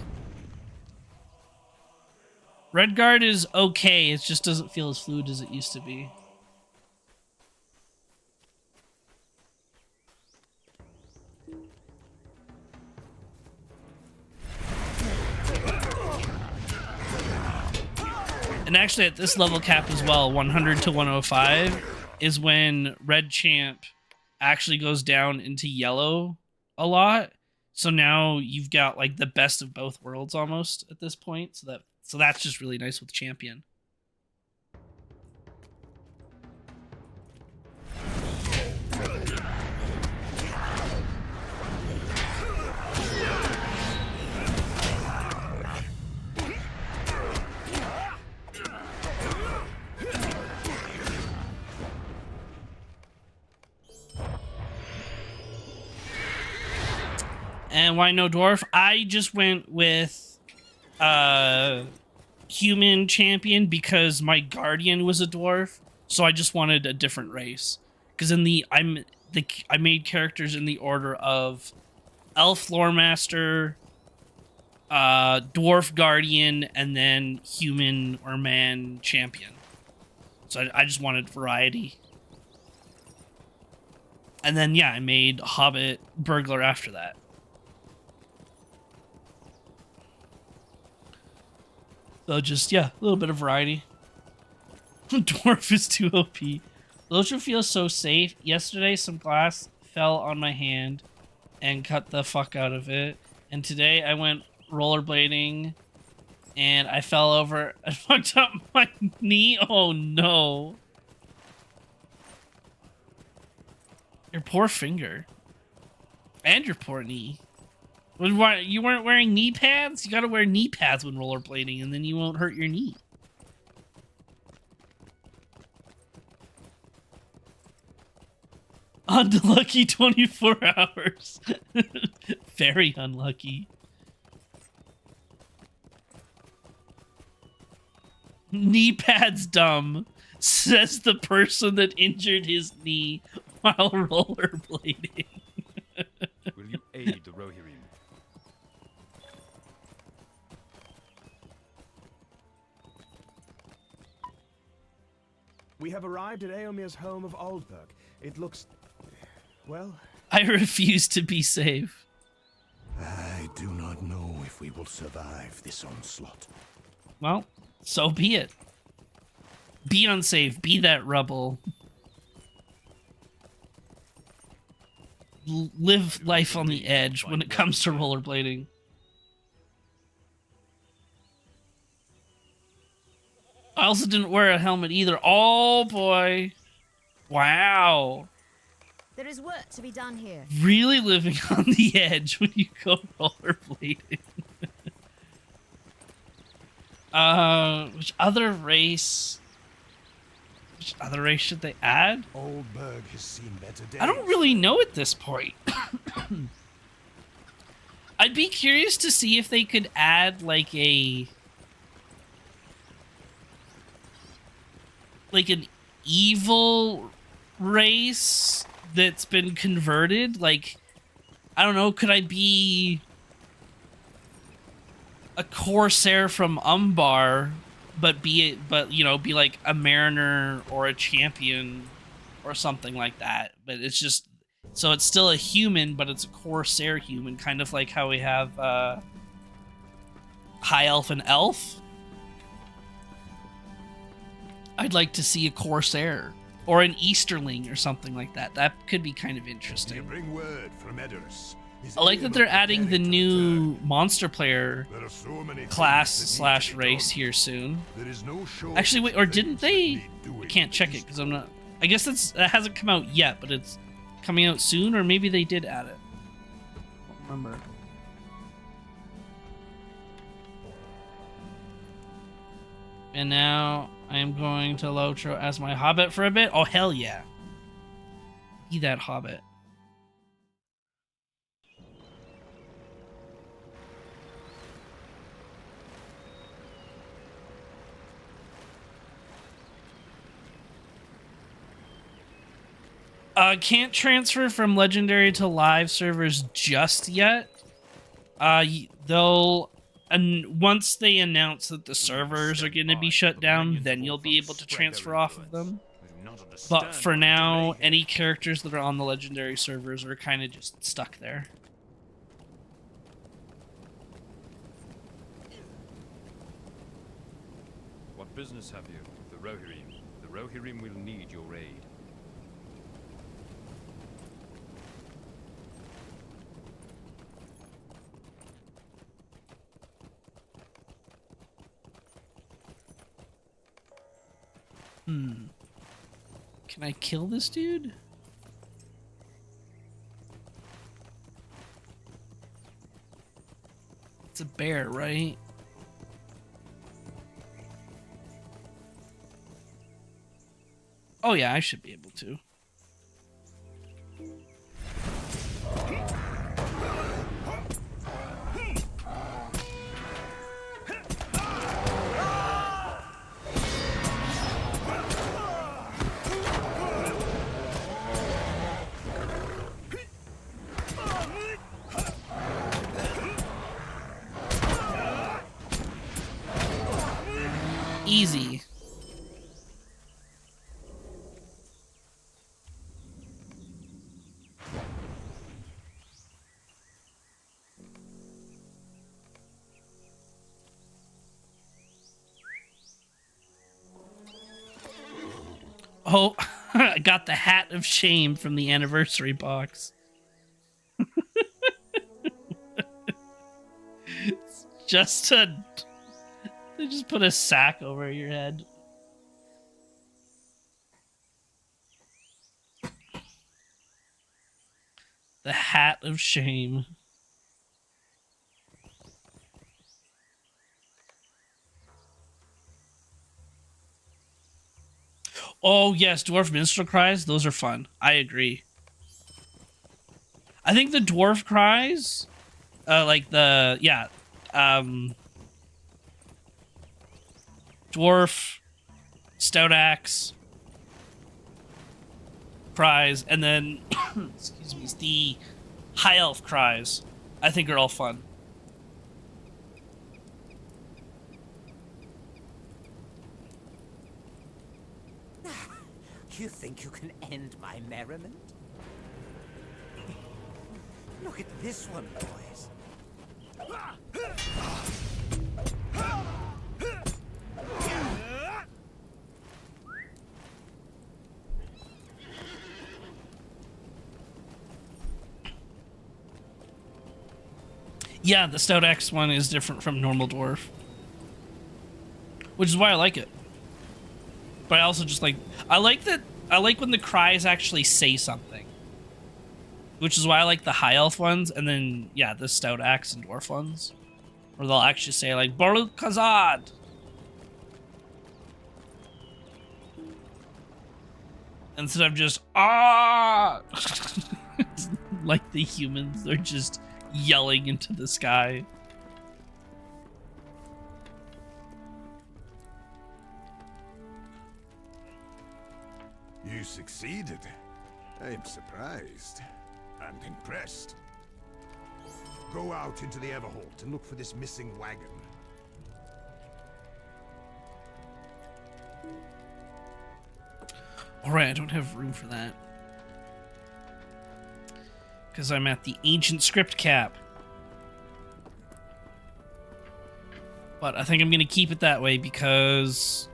Red Guard is okay, it just doesn't feel as fluid as it used to be. And actually at this level cap as well, 100 to 105, is when Red Champ actually goes down into yellow a lot. So now you've got like the best of both worlds almost at this point. So that's just really nice with Champion. And why no dwarf? I just went with human champion because my guardian was a dwarf, so I just wanted a different race. Because I made characters in the order of elf lore master, dwarf guardian, and then human or man champion. So I just wanted variety. And then yeah, I made hobbit burglar after that. So just, yeah, a little bit of variety. Dwarf is too OP. Lotra feels so safe. Yesterday, some glass fell on my hand and cut the fuck out of it. And today, I went rollerblading and I fell over and fucked up my knee. Oh, no. Your poor finger. And your poor knee. You weren't wearing knee pads? You gotta wear knee pads when rollerblading, and then you won't hurt your knee. Unlucky 24 hours. Very unlucky. Knee pad's dumb, says the person that injured his knee while rollerblading. Will you aid the Rohirrim? We have arrived at Eomir's home of Aldburg. It looks... well... I refuse to be safe. I do not know if we will survive this onslaught. Well, so be it. Be unsafe. Be that rubble. Live life on the edge when it comes to rollerblading. I also didn't wear a helmet either. Oh boy. Wow. There is work to be done here. Really living on the edge when you go rollerblading. Which other race should they add? Oldberg has seen better days. I don't really know at this point. I'd be curious to see if they could add like an evil race that's been converted. Like, I don't know, could I be a corsair from Umbar, but be like a mariner or a champion or something like that? But it's just, so it's still a human, but it's a corsair human, kind of like how we have high elf and elf. I'd like to see a corsair or an Easterling or something like that. That could be kind of interesting. You bring word from Edoras. I like that they're adding the new monster player There are so many class / race here soon. There is no shortage Actually, wait, of or didn't things that they? need doing I can't check this it because I'm not. I guess that hasn't come out yet, but it's coming out soon, or maybe they did add it. I don't remember. And now I am going to Lotro as my hobbit for a bit. Oh, hell yeah. Be that hobbit. Can't transfer from legendary to live servers just yet. They'll, and once they announce that the servers are going to be shut down, then you'll be able to transfer off of them. But for now, any characters that are on the legendary servers are kind of just stuck there. What business have you with the Rohirrim? The Rohirrim will need your aid. Can I kill this dude? It's a bear, right? Oh yeah, I should be able to. Easy. Oh, I got the hat of shame from the anniversary box. It's just they just put a sack over your head. The hat of shame. Oh yes, Dwarf Minstrel Cries, those are fun. I agree. I think the dwarf cries, like the dwarf, stout axe cries, and then excuse me, the high elf cries, I think are all fun. You think you can end my merriment? Look at this one, boys. Yeah, the stout axe one is different from normal dwarf, which is why I like it. But I also just like, I like when the cries actually say something, which is why I like the high elf ones, and then yeah, the stout axe and dwarf ones, where they'll actually say like Baruch Kazad. Instead of just ah, like the humans, they're just yelling into the sky. You succeeded. I am surprised and impressed. Go out into the Everholt and look for this missing wagon. Alright, I don't have room for that. Because I'm at the ancient script cap. But I think I'm going to keep it that way because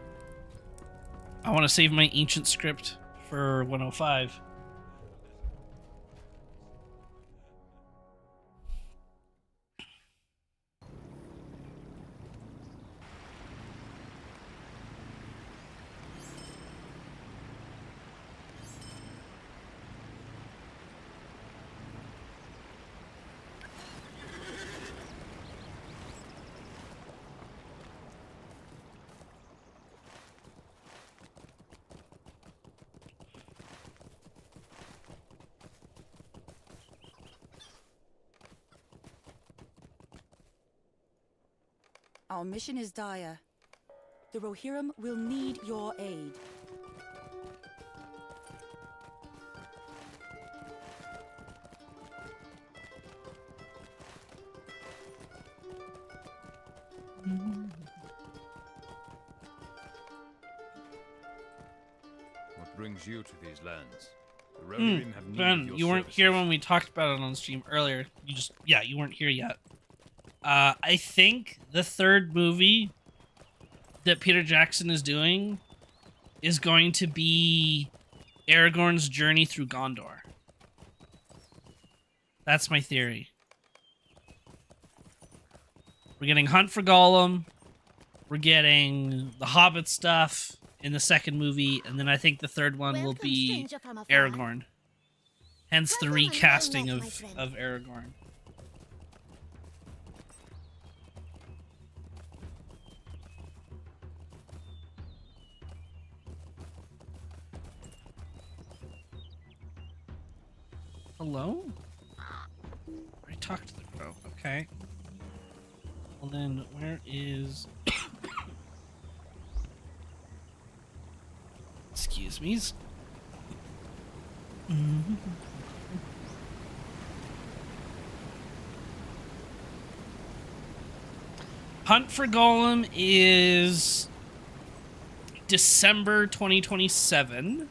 I want to save my ancient script for 105. Our mission is dire. The Rohirrim will need your aid. What brings you to these lands? The Rohirrim have need Ben, of your you weren't services. here when we talked about it on stream earlier. You weren't here yet. I think the third movie that Peter Jackson is doing is going to be Aragorn's journey through Gondor. That's my theory. We're getting Hunt for Gollum. We're getting the Hobbit stuff in the second movie, and then I think the third one will be Aragorn. Hence the recasting of Aragorn. Hello? I talked to the crow. Okay. Well then, where is... Excuse me. Hunt for Gollum is December 2027.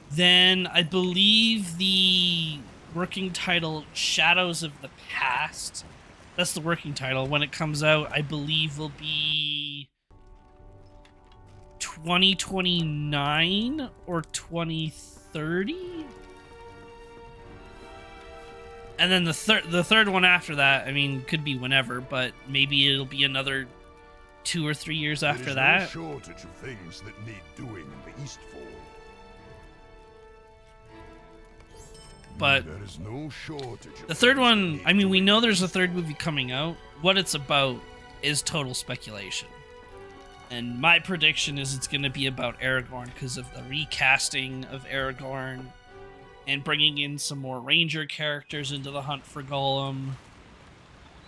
Then I believe the working title Shadows of the Past, that's the working title, when it comes out, I believe will be 2029 or 2030. And then the third one after that, I mean, could be whenever, but maybe it'll be another 2 or 3 years after that. There is no shortage of things that need doing in the Eastfall. But there is no shortage of the third things one, that need I mean, we doing. know there's a third movie coming out. What it's about is total speculation. And my prediction is it's going to be about Aragorn because of the recasting of Aragorn and bringing in some more ranger characters into the hunt for Gollum,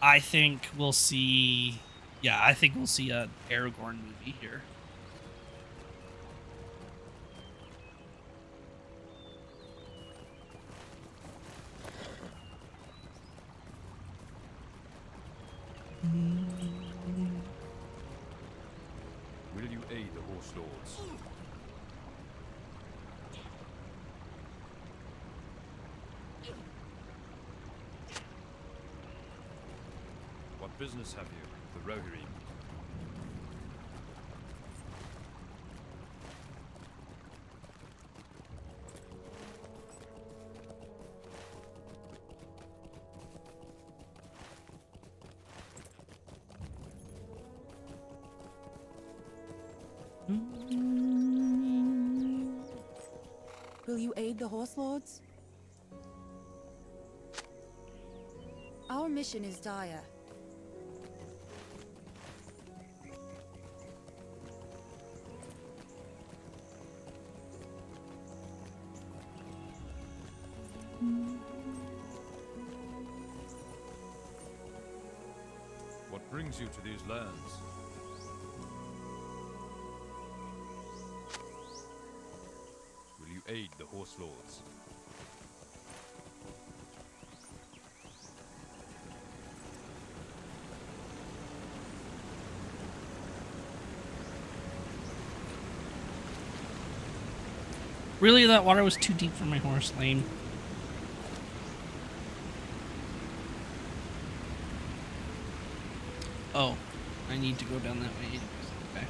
I think we'll see. Yeah, I think we'll see a Aragorn movie here. Will you aid the Horse Lords? What business have you with the Rohirrim? Will you aid the Horse Lords? Our mission is dire. What brings you to these lands? Will you aid the Horse Lords? Really, that water was too deep for my horse lane. Oh, I need to go down that way. Okay.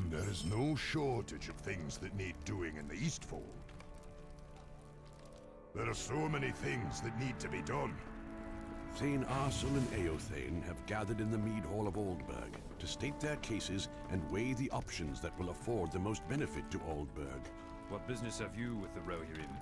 There's no shortage of things that need doing in the Eastfold. There are so many things that need to be done. Thane Arsel and Eothane have gathered in the Mead Hall of Oldburg to state their cases and weigh the options that will afford the most benefit to Oldburg. What business have you with the Rohirrim?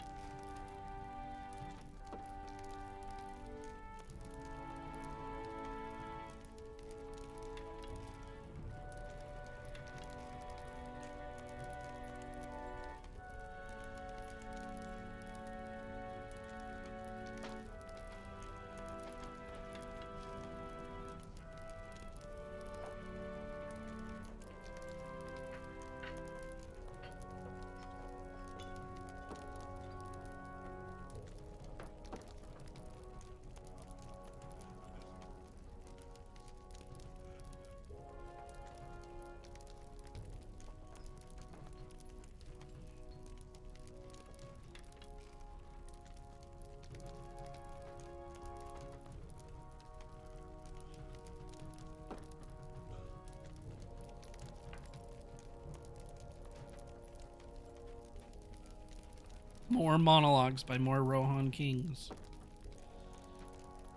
More monologues by more Rohan kings.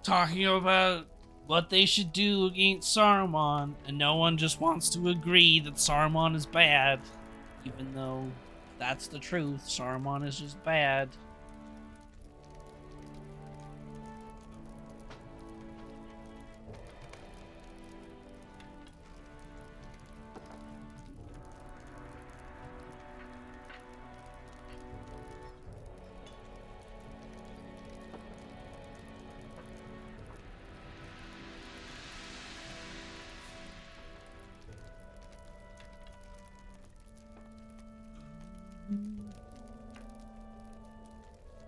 Talking about what they should do against Saruman, and no one just wants to agree that Saruman is bad. Even though that's the truth, Saruman is just bad.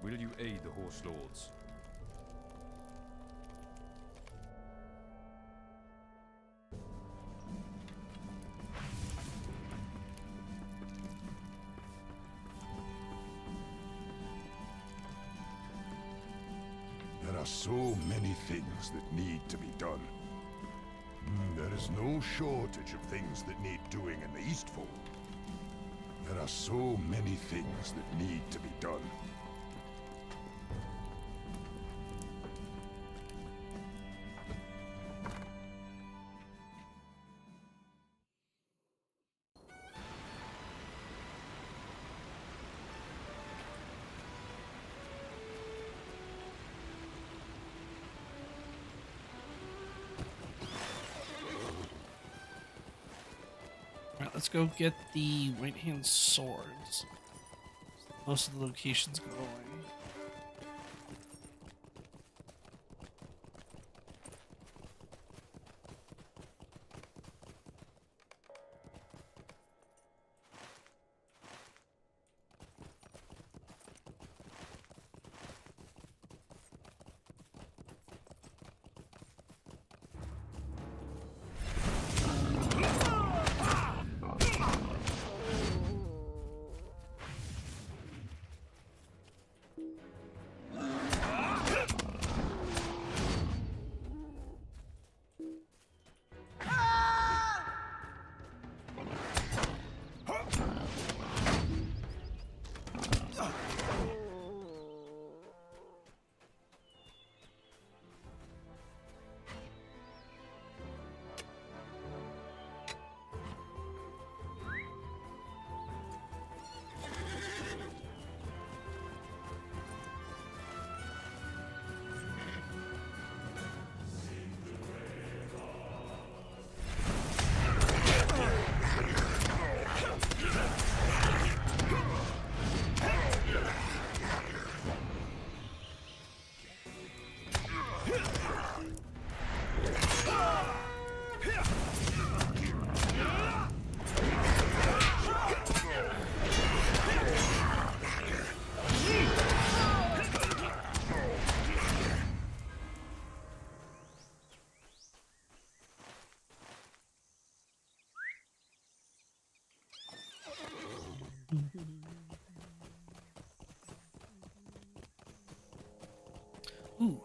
Will you aid the Horse Lords? There are so many things that need to be done. There is no shortage of things that need doing in the Eastfold. There are so many things that need to be done. Alright, let's go get the right hand swords. Most of the locations glowing. Ooh.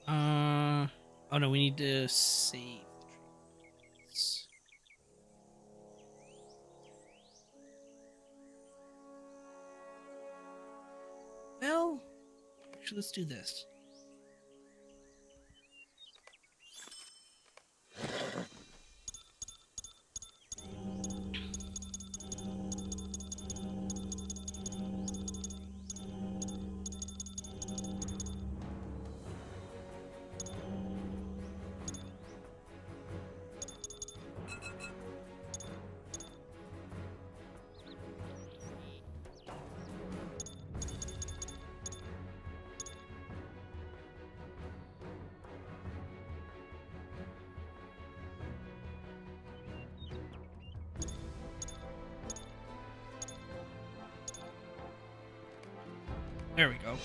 Oh no, we need to save trees. Well, actually, let's do this. There we go.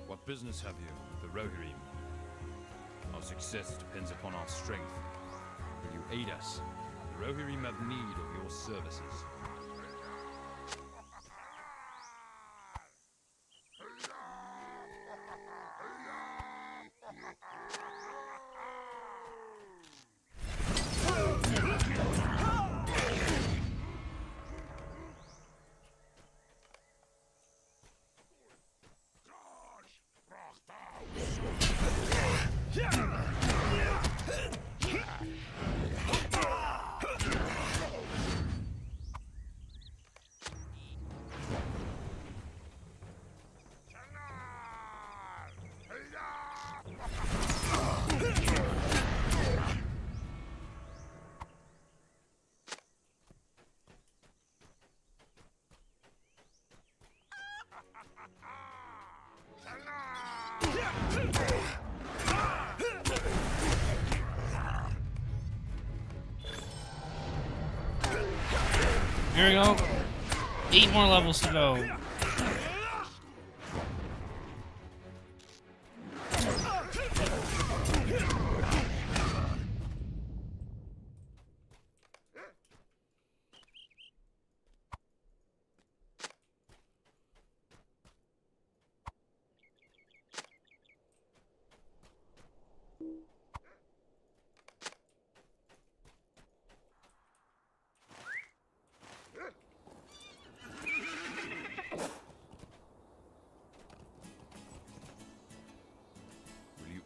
What business have you, the Rohirrim? Our success depends upon our strength. Will you aid us? The Rohirrim have need of your services. Here we go. 8 more levels to go.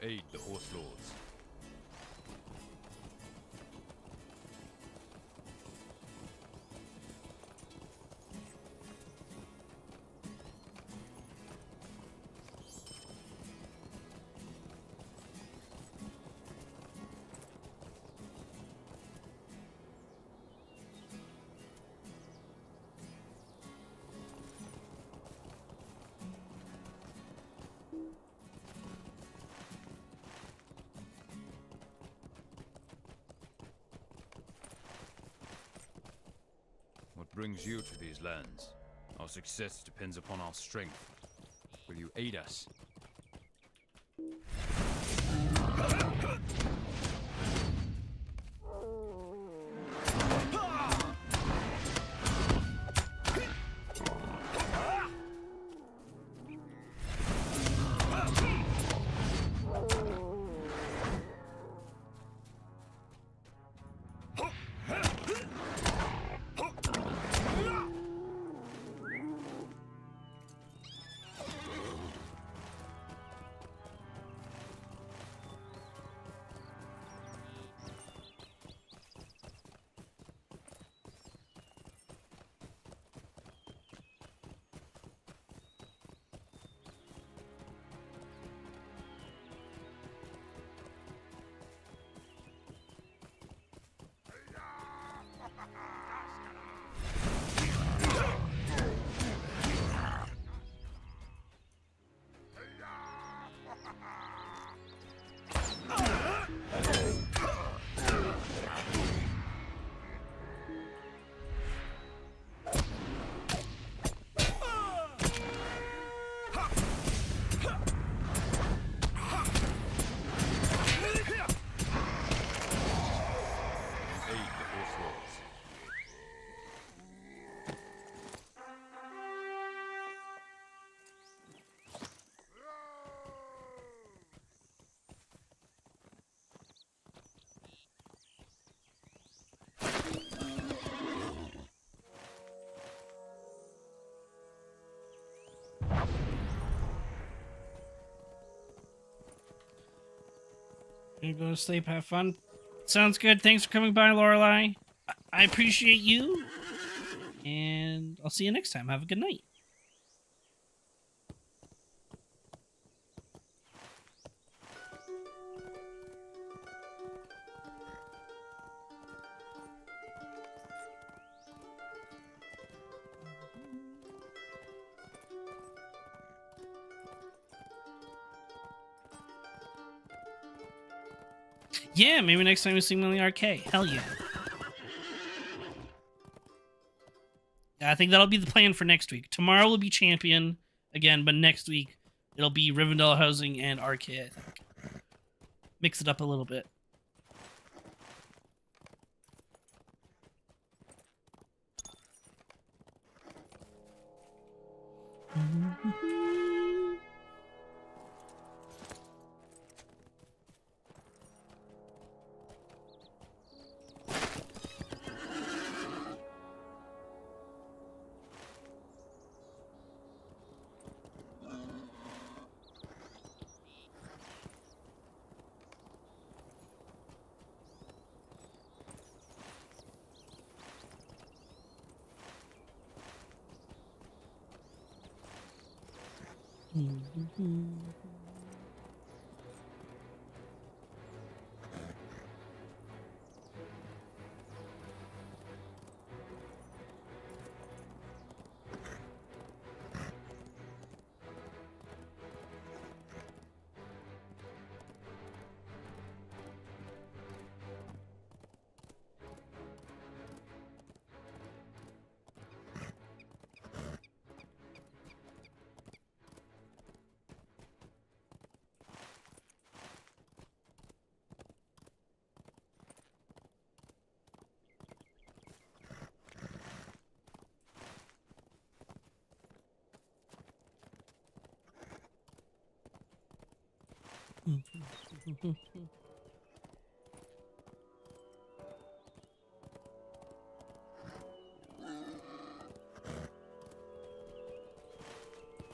Aid the Horse Lords. What brings you to these lands? Our success depends upon our strength. Will you aid us? You go to sleep, have fun. Sounds good. Thanks for coming by, Lorelei. I appreciate you. And I'll see you next time. Have a good night. Yeah, maybe next time we see him in the arcade. Hell yeah. Yeah, I think that'll be the plan for next week. Tomorrow will be Champion again, but next week it'll be Rivendell Housing and Arcade, I think. Mix it up a little bit.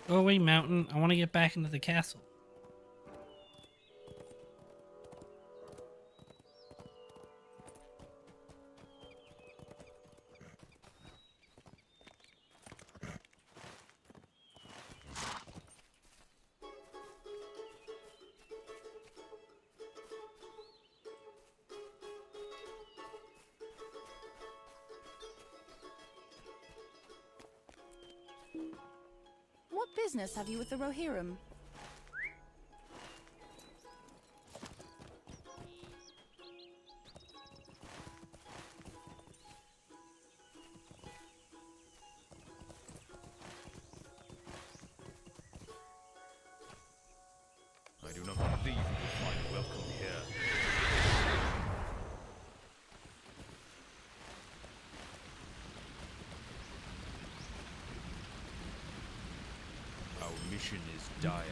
Go away, mountain. I want to get back into the castle. What business have you with the Rohirrim? I do not believe you will find welcome here. Our mission is dire.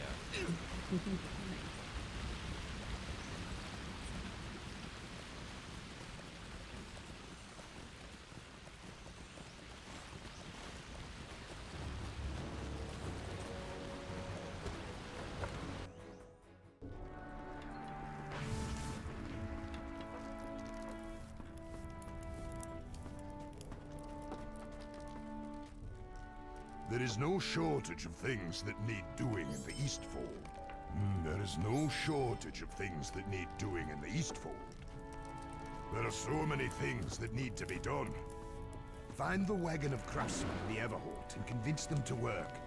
There is no shortage of things that need doing in the Eastfold. There is no shortage of things that need doing in the Eastfold. There are so many things that need to be done. Find the wagon of craftsmen in the Everholt and convince them to work.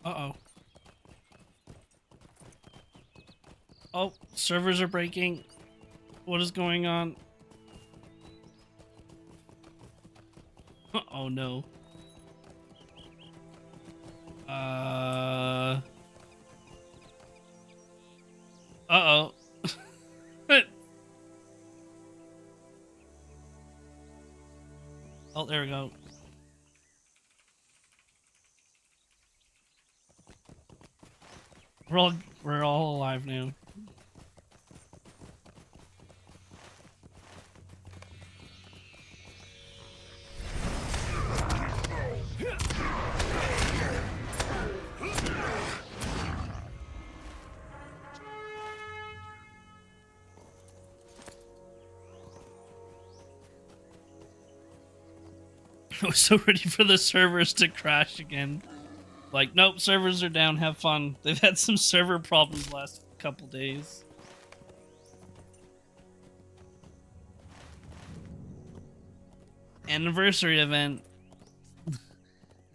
Uh-oh. Oh, servers are breaking. What is going on? Oh no. Uh-oh. Oh, there we go. We're all alive now. I was so ready for the servers to crash again. Like, nope, servers are down, have fun. They've had some server problems last couple days. Anniversary event.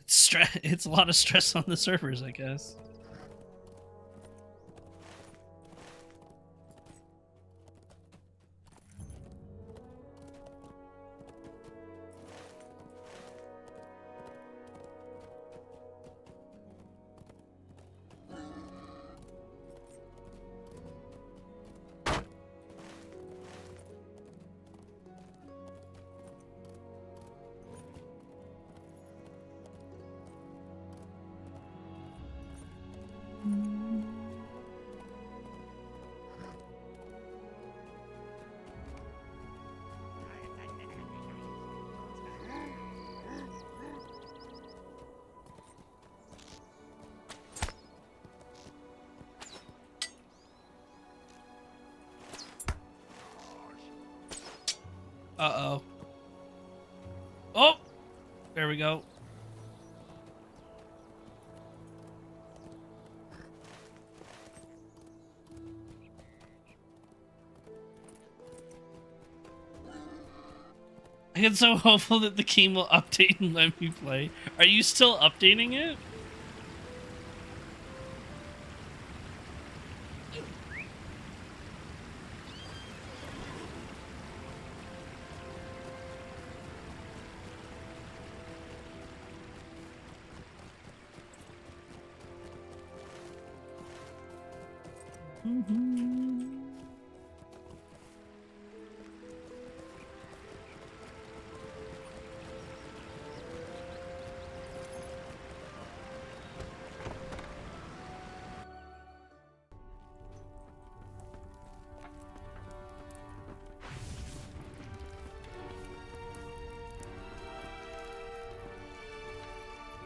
It's a lot of stress on the servers, I guess. Uh-oh. Oh! There we go. I get so hopeful that the game will update and let me play. Are you still updating it?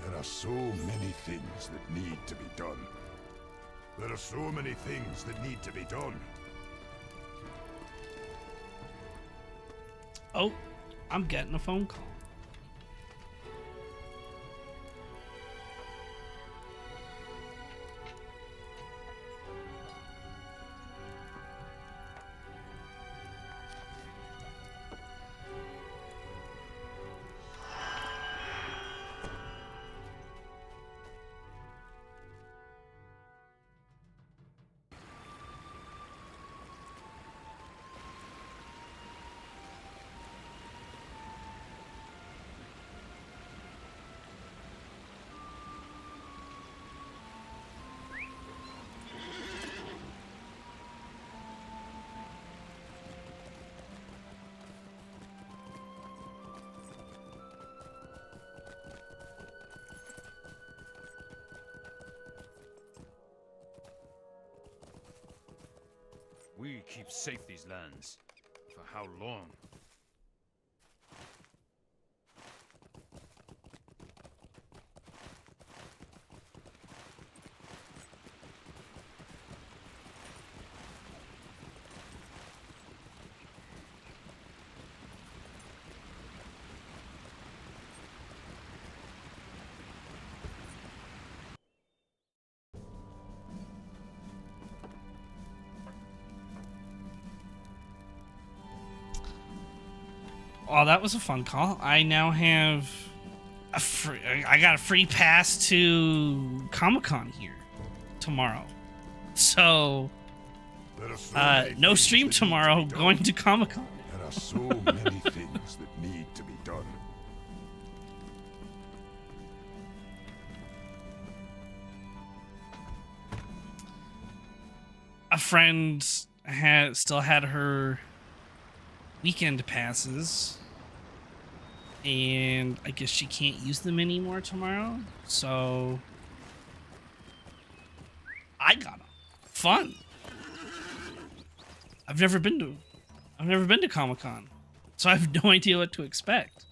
There are so many things that need to be done. There are so many things that need to be done. Oh, I'm getting a phone call. We keep safe these lands. For how long? Oh, that was a fun call. I now have I got a free pass to Comic-Con here tomorrow. So, There are so many no things stream that need to tomorrow, be done. going to Comic-Con. There are so many things that need to be done. A friend still had her weekend passes, and I guess she can't use them anymore tomorrow, so I got them. Fun. I've never been to Comic-Con, so I have no idea what to expect.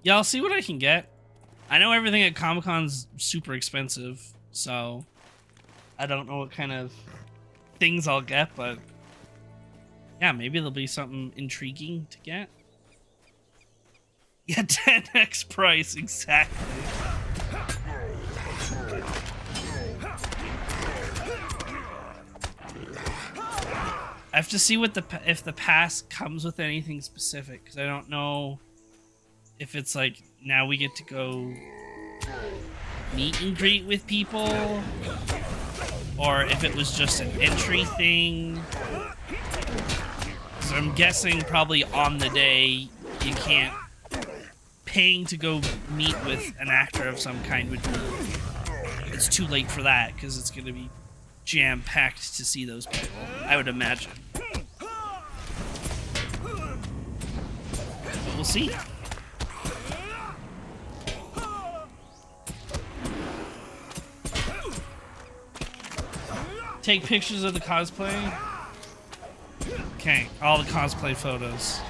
Yeah, I'll see what I can get. I know everything at Comic-Con's super expensive, so I don't know what kind of things I'll get, but yeah, maybe there'll be something intriguing to get. Yeah, 10x price, exactly. I have to see what if the pass comes with anything specific, because I don't know if it's like now we get to go meet and greet with people, or if it was just an entry thing. So I'm guessing probably on the day you can't. Paying to go meet with an actor of some kind would be, it's too late for that because it's going to be jam-packed to see those people, I would imagine. But we'll see. Take pictures of the cosplay. Okay, all the cosplay photos.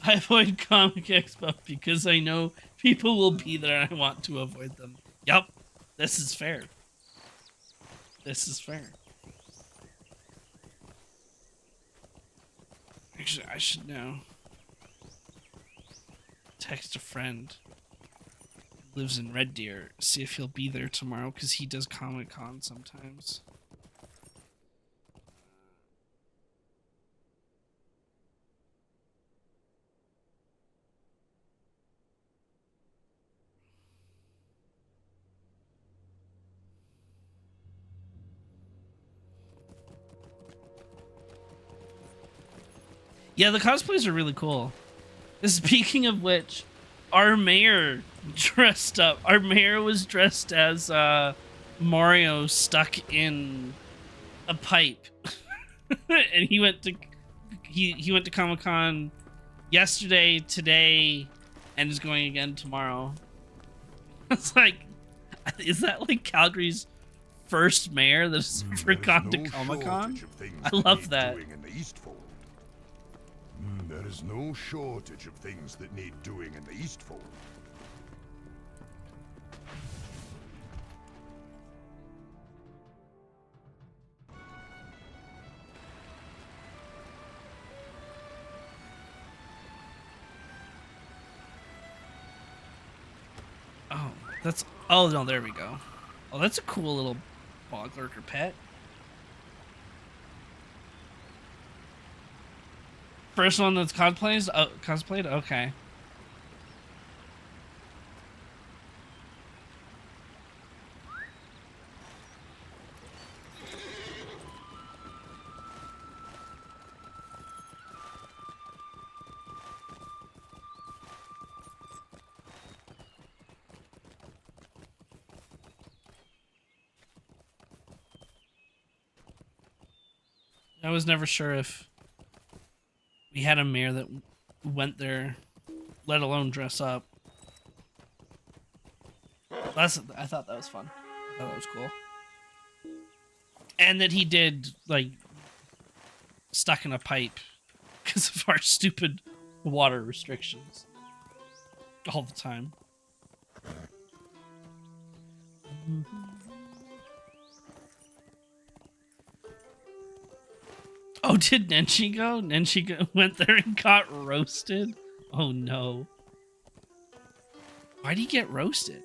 I avoid Comic Expo because I know people will be there and I want to avoid them. Yup, this is fair. This is fair. Actually, I should know. Text a friend. Lives in Red Deer. See if he'll be there tomorrow because he does Comic Con sometimes. Yeah, the cosplays are really cool. Speaking of which, our mayor dressed up. Our mayor was dressed as Mario stuck in a pipe, and he went to Comic-Con yesterday, today, and is going again tomorrow. It's like, is that like Calgary's first mayor that's ever gone to Comic-Con? I love that. There is no shortage of things that need doing in the Eastfold. Oh, that's... Oh, no, there we go. Oh, that's a cool little bog lurker pet. First one that's cosplayed? Okay. I was never sure if we had a mayor that went there, let alone dress up. I thought that was fun. I thought that was cool. And that he did, like, stuck in a pipe because of our stupid water restrictions all the time. Oh, did Nenshi go? Nenshi went there and got roasted? Oh, no. Why'd he get roasted?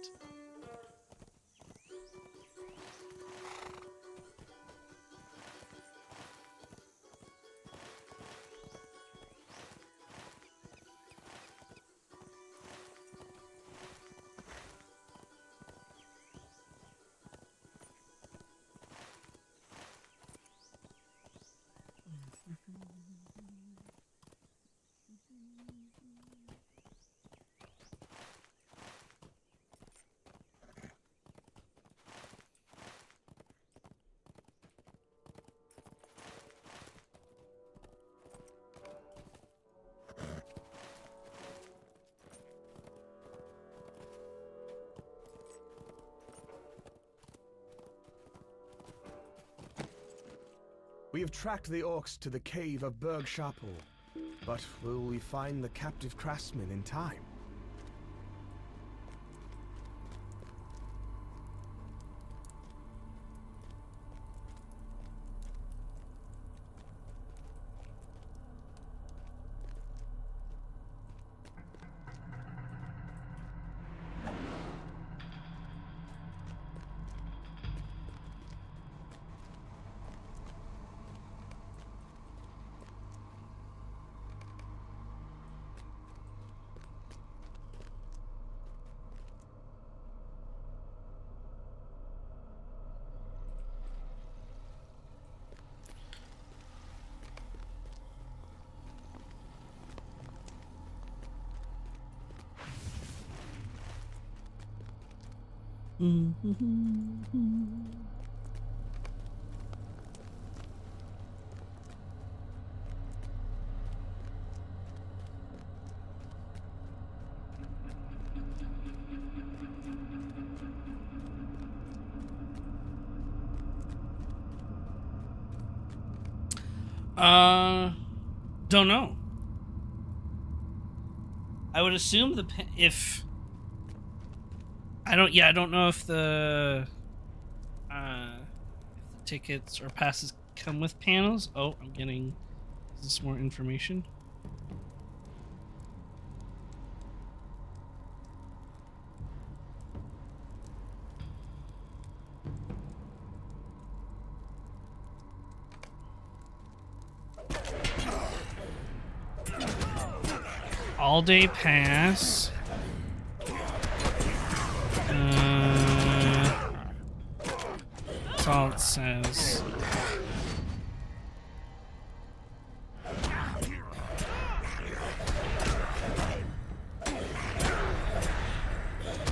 We have tracked the orcs to the cave of Berg Sharpal, but will we find the captive craftsman in time? Don't know. I would assume if I don't know if the tickets or passes come with panels. Oh, I'm getting this more information. All-day pass. That's all it says.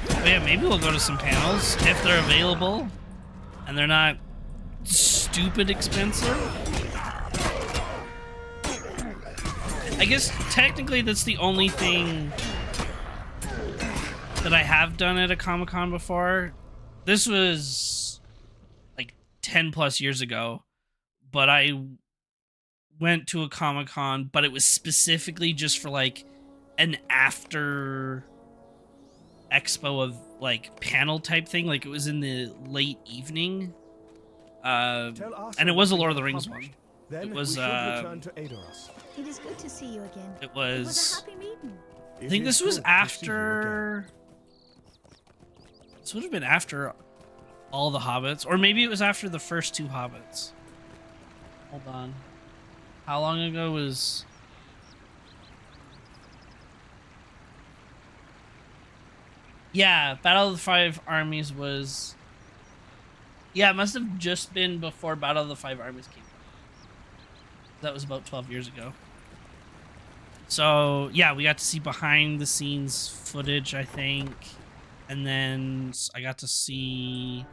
But yeah, maybe we'll go to some panels if they're available and they're not stupid expensive. I guess technically that's the only thing that I have done at a Comic-Con before. This was like 10 plus years ago, but I went to a Comic-Con, but it was specifically just for like an after expo of like panel type thing. Like it was in the late evening. And it was a Lord of the Rings one. Then it was we should return to Adoros. It is good to see you again. It was a happy meeting. I think this was after. This would have been after all the Hobbits, or maybe it was after the first two Hobbits. Hold on. How long ago was? Yeah, Battle of the Five Armies was. Yeah, it must have just been before Battle of the Five Armies came out. That was about 12 years ago. So, yeah, we got to see behind the scenes footage, I think. And then I got to see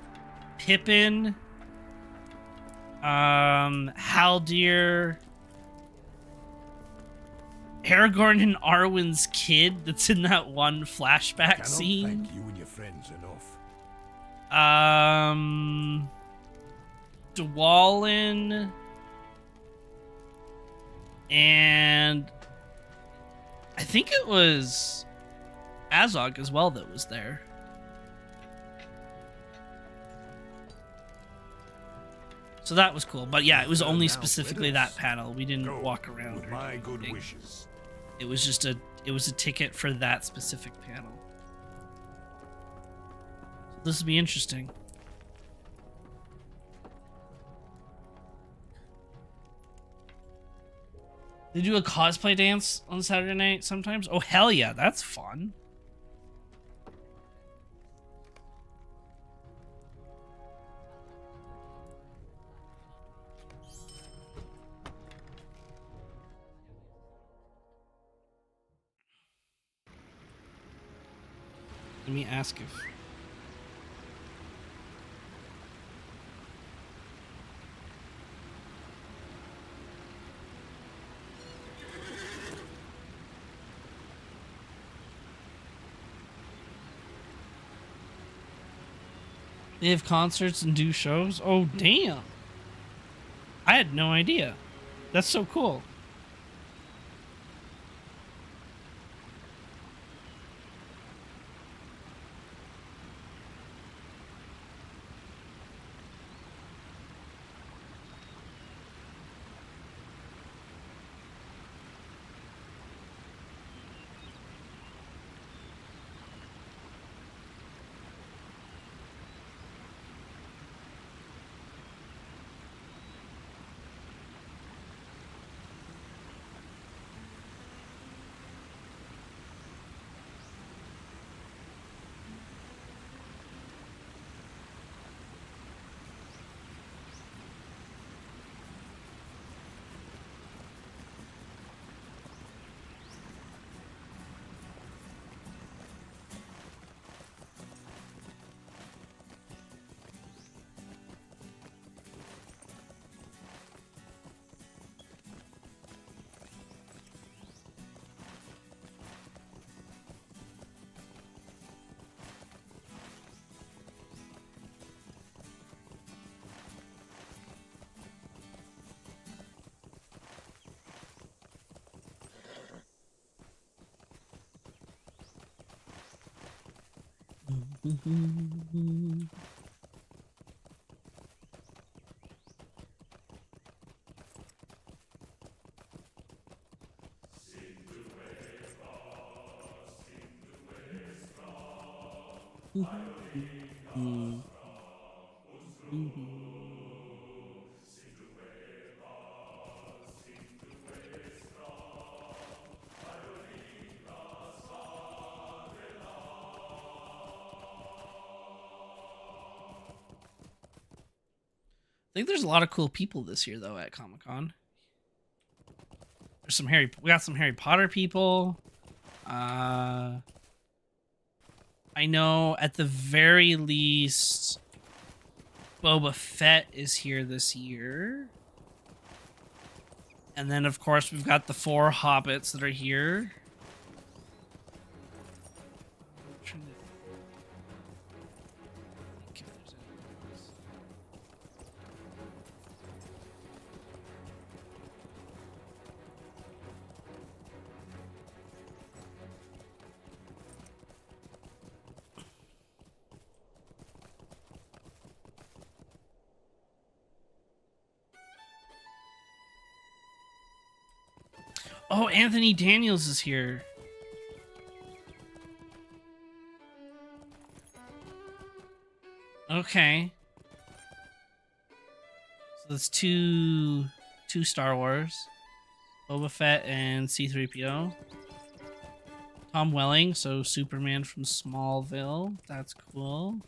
Pippin, Haldir, Aragorn and Arwen's kid that's in that one flashback scene. Thank you and your friends enough. Dwalin, and I think it was Azog as well that was there. So that was cool. But yeah, it was only specifically that panel. We didn't walk around or My do good anything. wishes. It was just a ticket for that specific panel. This will be interesting. They do a cosplay dance on Saturday night sometimes. Oh hell yeah, that's fun. Let me ask if they have concerts and do shows. Oh damn. I had no idea. That's so cool. I think there's a lot of cool people this year though at Comic-Con. There's some we got some Harry Potter people. I know at the very least Boba Fett is here this year. And then of course we've got the 4 hobbits that are here. Oh, Anthony Daniels is here. Okay. So that's two Star Wars. Boba Fett and C-3PO. Tom Welling, so Superman from Smallville. That's cool.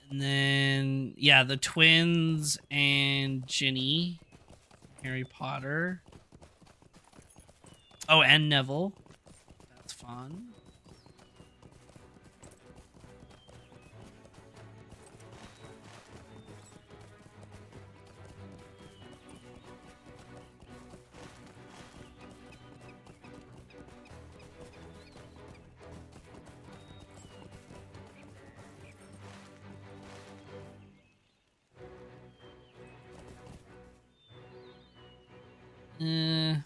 And then, yeah, the twins and Ginny. Harry Potter. Oh, and Neville. That's fun.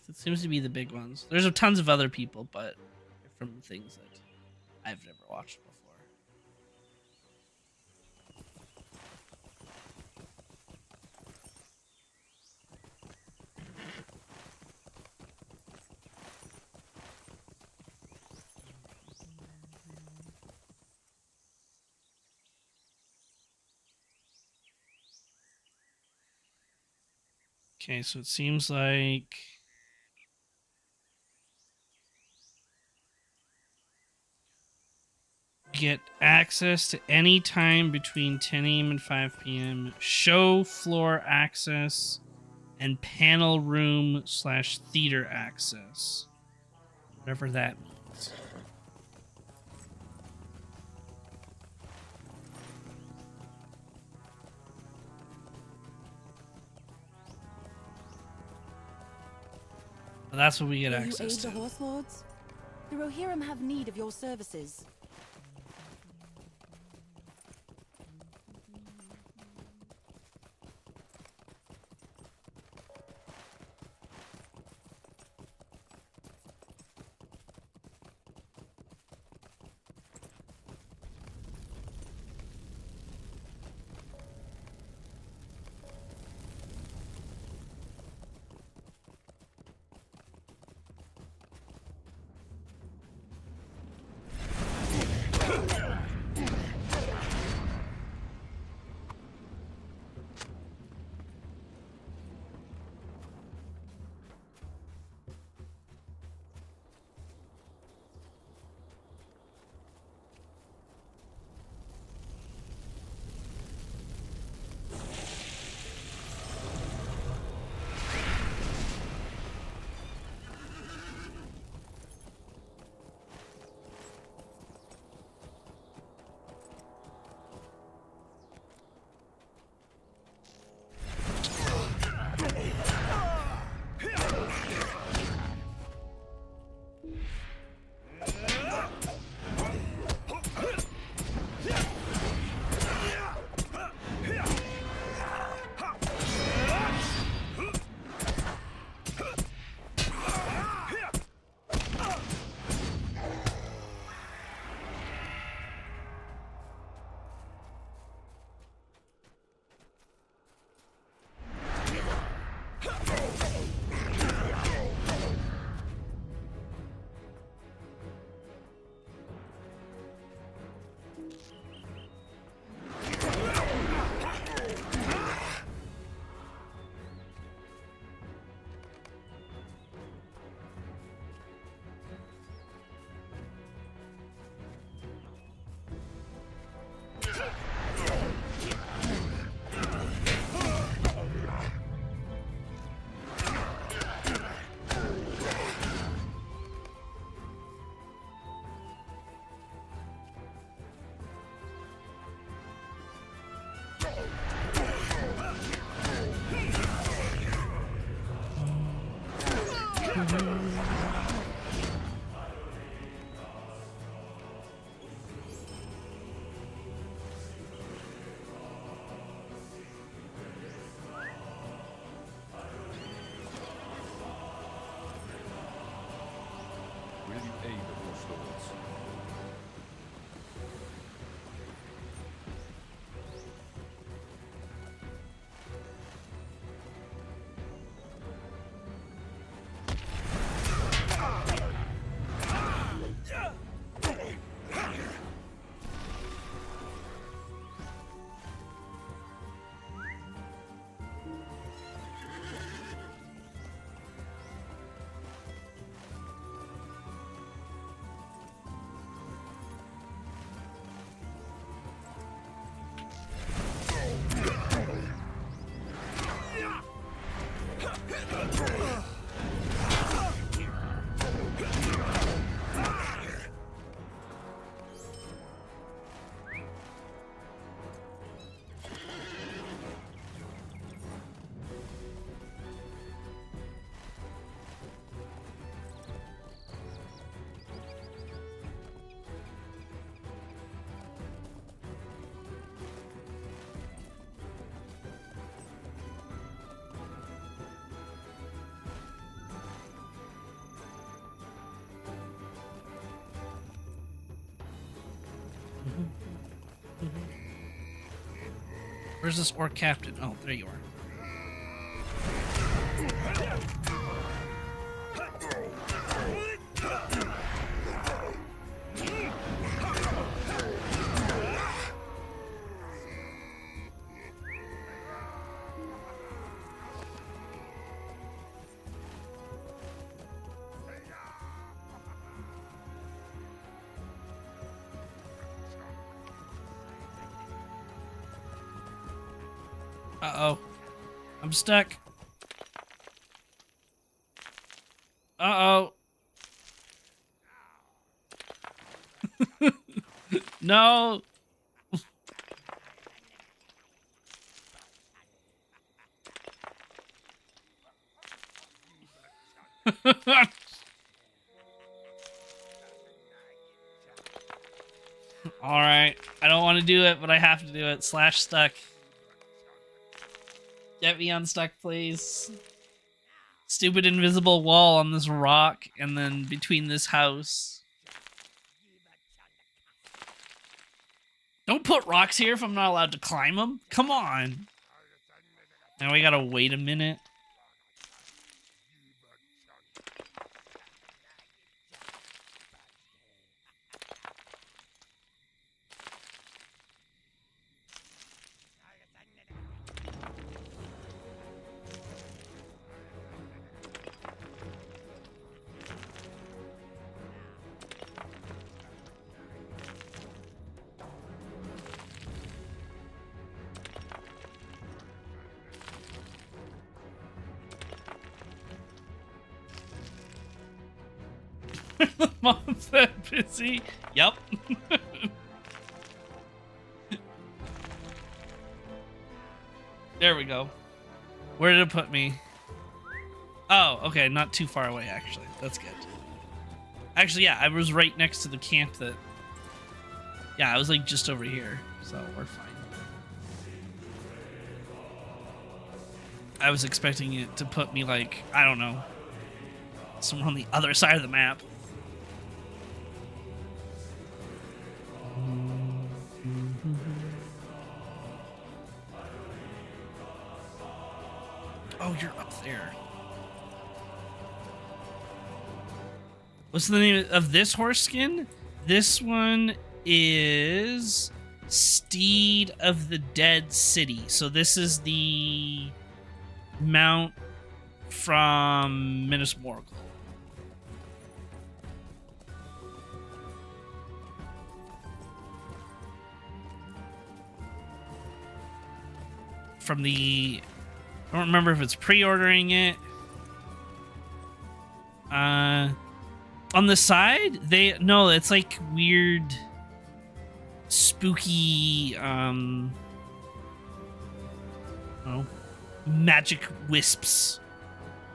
That seems to be the big ones. There's a tons of other people, but from things that I've never watched before. Okay, so it seems like get access to any time between 10 a.m. and 5 p.m. Show floor access and panel room / theater access. Whatever that means. Well, that's what we get Will access you aid to. the Horse Lords? The Rohirrim have need of your services. Where's this orc captain? Oh, there you are. Uh-oh. I'm stuck. Uh-oh. No. Alright. I don't want to do it, but I have to do it. Slash stuck. Get me unstuck, please. Stupid invisible wall on this rock, and then between this house. Don't put rocks here if I'm not allowed to climb them. Come on. Now we gotta wait a minute. The mom's that busy. Yep. There we go. Where did it put me? Oh, okay, not too far away, actually. That's good. Actually, yeah, I was right next to the camp that... Yeah, I was like just over here, so we're fine. I was expecting it to put me like, I don't know, somewhere on the other side of the map. Oh, you're up there. What's the name of this horse skin? This one is Steed of the Dead City. So this is the mount from Minas Morgul. From the... I don't remember if it's pre-ordering it. On the side, no, it's like weird, spooky, magic wisps,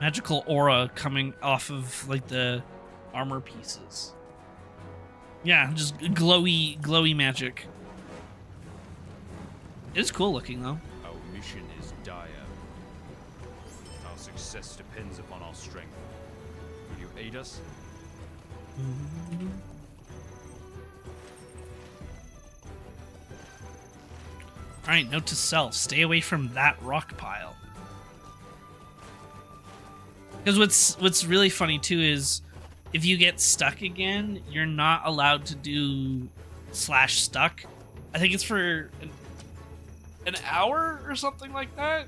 magical aura coming off of like the armor pieces. Yeah, just glowy magic. It's cool looking though. Our mission is dire. Our success depends upon our strength. Will you aid us? Alright, note to self. Stay away from that rock pile. Because what's really funny too is if you get stuck again, you're not allowed to do slash stuck. I think it's for an hour or something like that.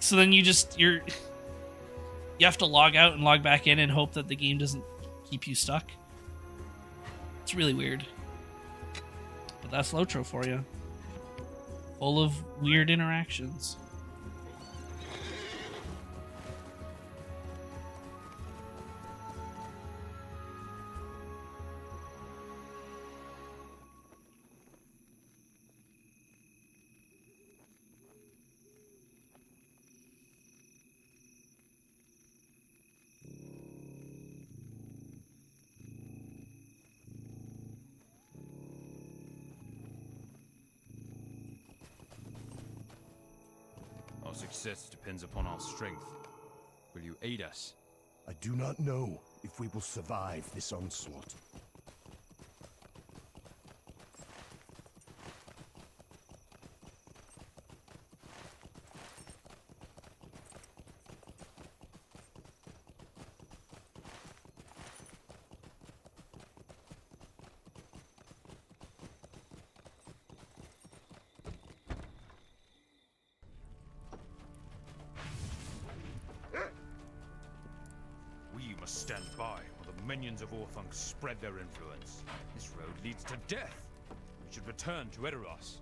So then you have to log out and log back in and hope that the game doesn't keep you stuck. It's really weird. But that's Lotro for you. Full of weird interactions. Our success depends upon our strength. Will you aid us? I do not know, if we will survive this onslaught. We must stand by while the minions of Orthunk spread their influence. This road leads to death. We should return to Edoras.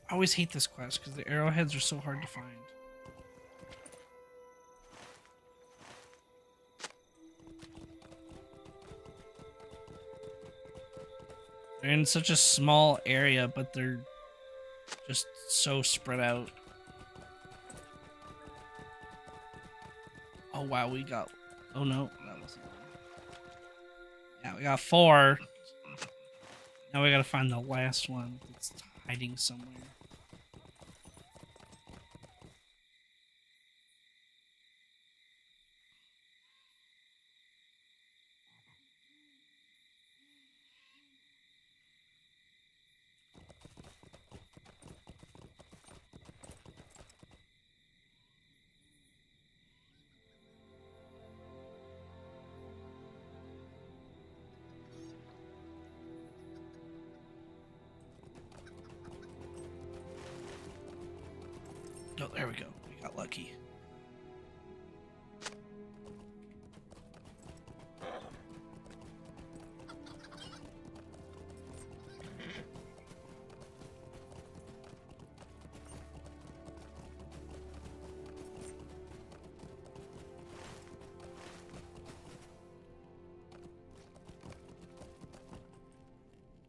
I always hate this quest because the arrowheads are so hard to find. They're in such a small area, but they're just so spread out. Oh wow, we got... Oh no, that wasn't one. Yeah, we got 4. Now we gotta find the last one that's hiding somewhere. Oh, there we go. We got lucky.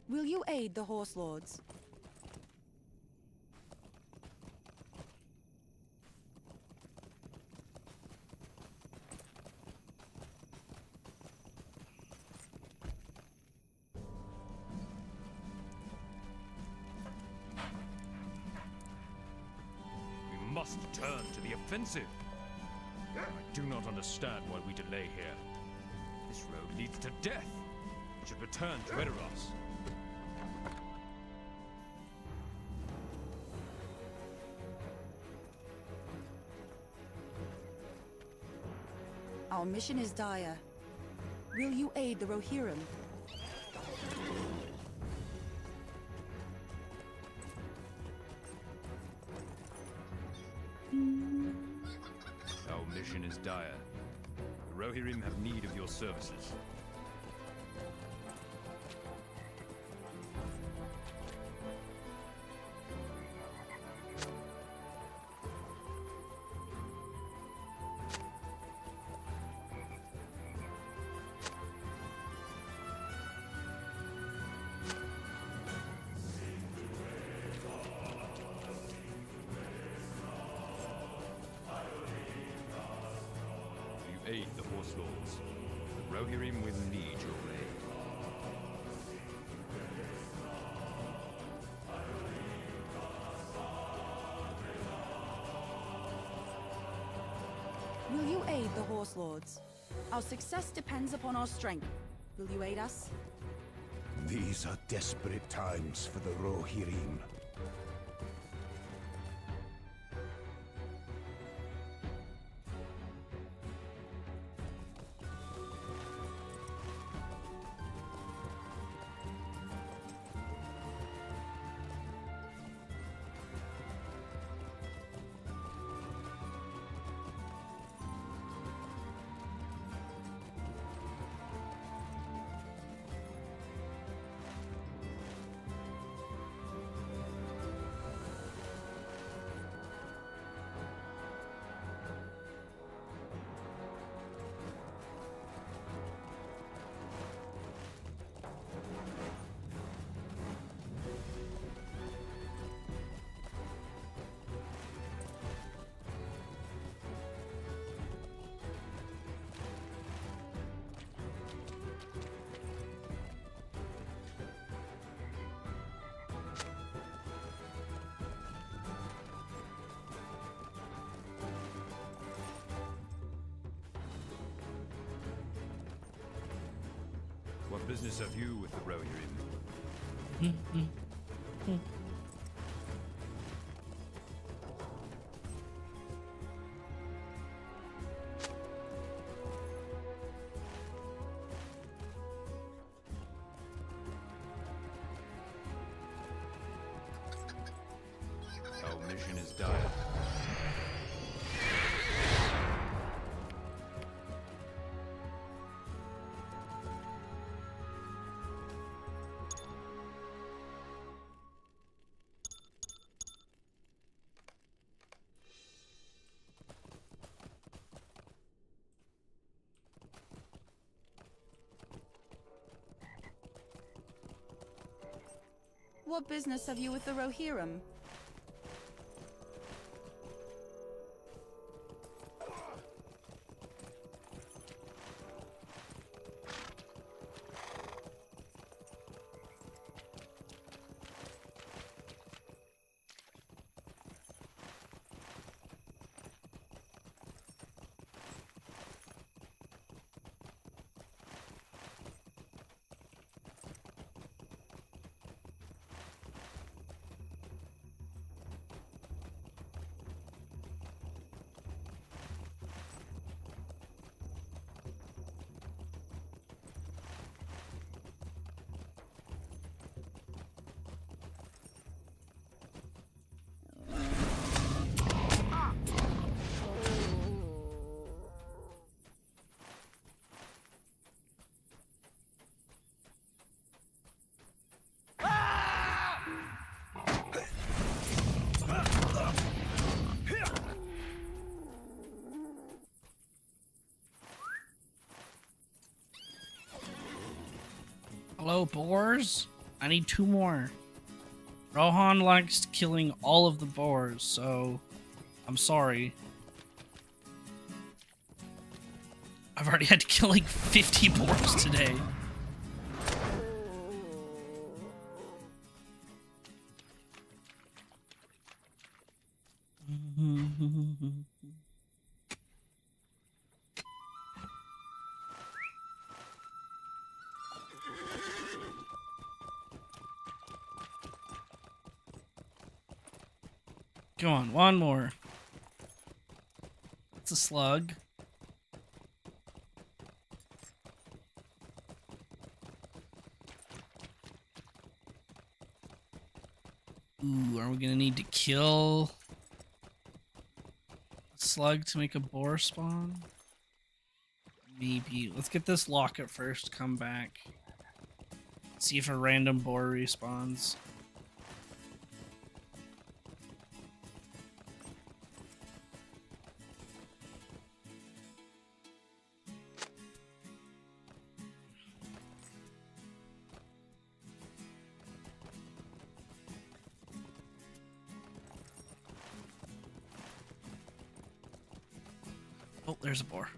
Will you aid the Horse Lords? We must turn to the offensive. I do not understand why we delay here. This road leads to death. We should return to Edoras. Our mission is dire. Will you aid the Rohirrim? Our mission is dire. The Rohirrim have need of your services. Aid the Horse Lords. The Rohirrim will need your aid. Will you aid the Horse Lords? Our success depends upon our strength. Will you aid us? These are desperate times for the Rohirrim. What business have you with the Rohirrim? Our mission is dire. What business have you with the Rohirrim? Hello, boars? I need 2 more. Rohan likes killing all of the boars, so I'm sorry. I've already had to kill like 50 boars today. Come on, 1 more. It's a slug. Ooh, are we gonna need to kill a slug to make a boar spawn? Maybe. Let's get this locket first, come back. See if a random boar respawns. Oh, there's a boar.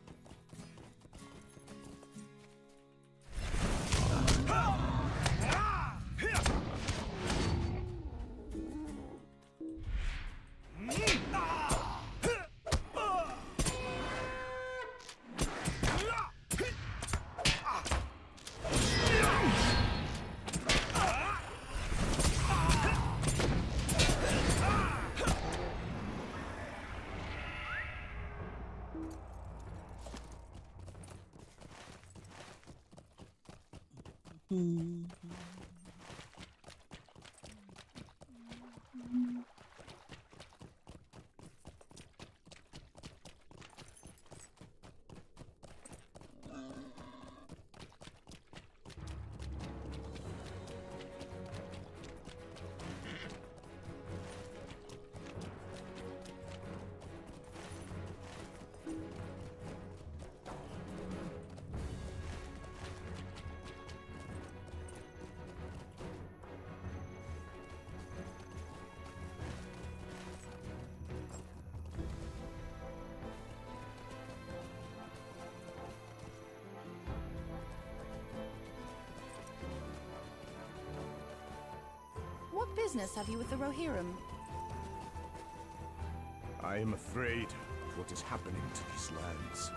What business have you with the Rohirrim? I am afraid of what is happening to these lands.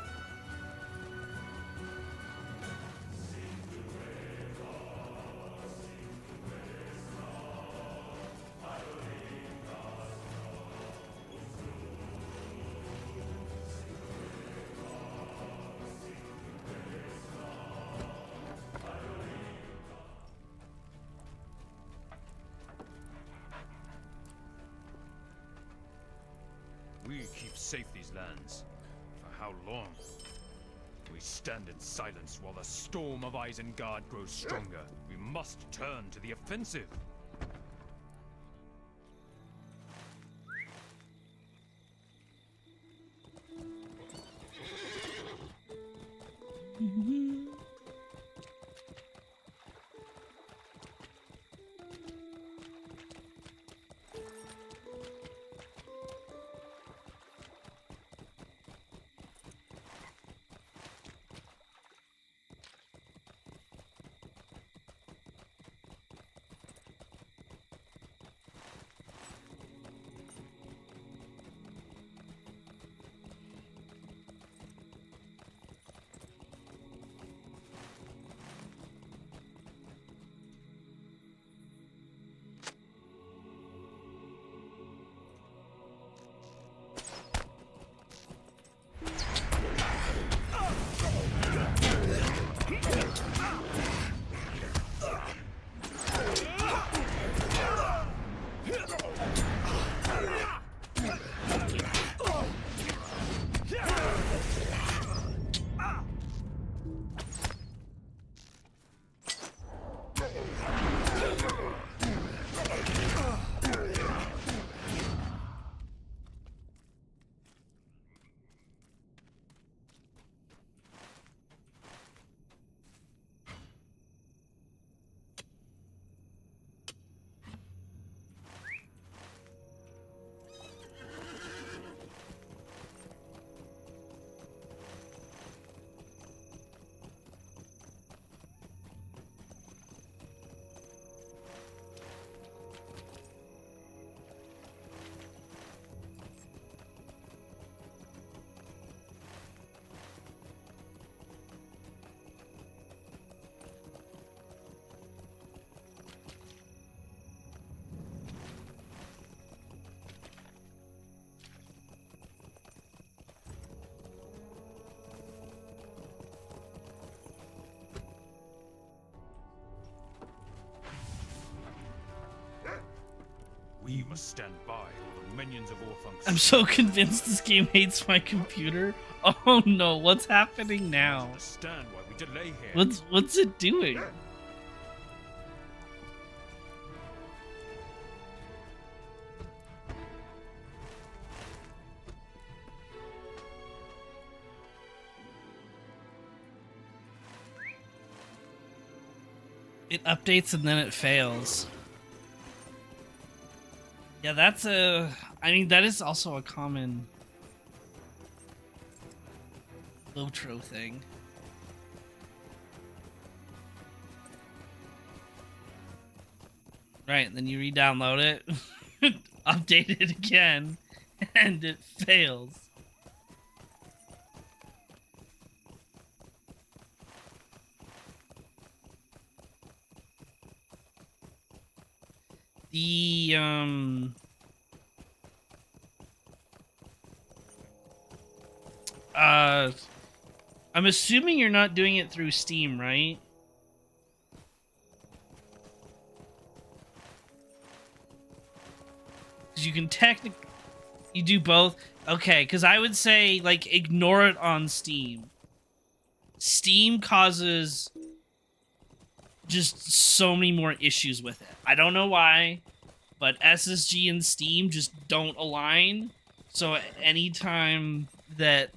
we keep safe these lands? For how long? We stand in silence while the storm of Isengard grows stronger. We must turn to the offensive. We must stand by all the minions of Orphanc. I'm so convinced this game hates my computer. Oh no, what's happening now? Understand why we delay here. What's it doing? It updates and then it fails. Yeah, that's a... I mean, that is also a common Lotro thing. Right, then you re-download it, update it again, and it fails. The, I'm assuming you're not doing it through Steam, right? Because you can technically... You do both? Okay, because I would say, like, ignore it on Steam. Steam causes just so many more issues with it. I don't know why, but SSG and Steam just don't align. So anytime that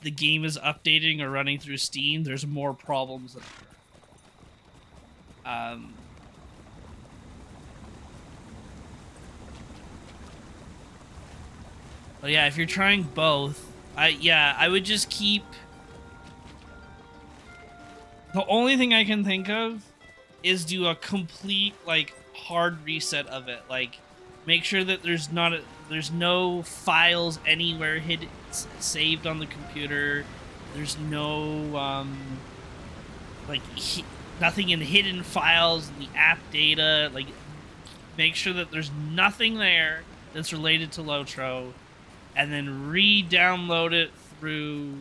the game is updating or running through Steam, there's more problems that occur. But yeah, if you're trying both, I would just keep... The only thing I can think of is do a complete, like, hard reset of it. Like, make sure that there's no files anywhere saved on the computer. There's no, nothing in hidden files in the app data. Like, make sure that there's nothing there that's related to Lotro. And then re-download it through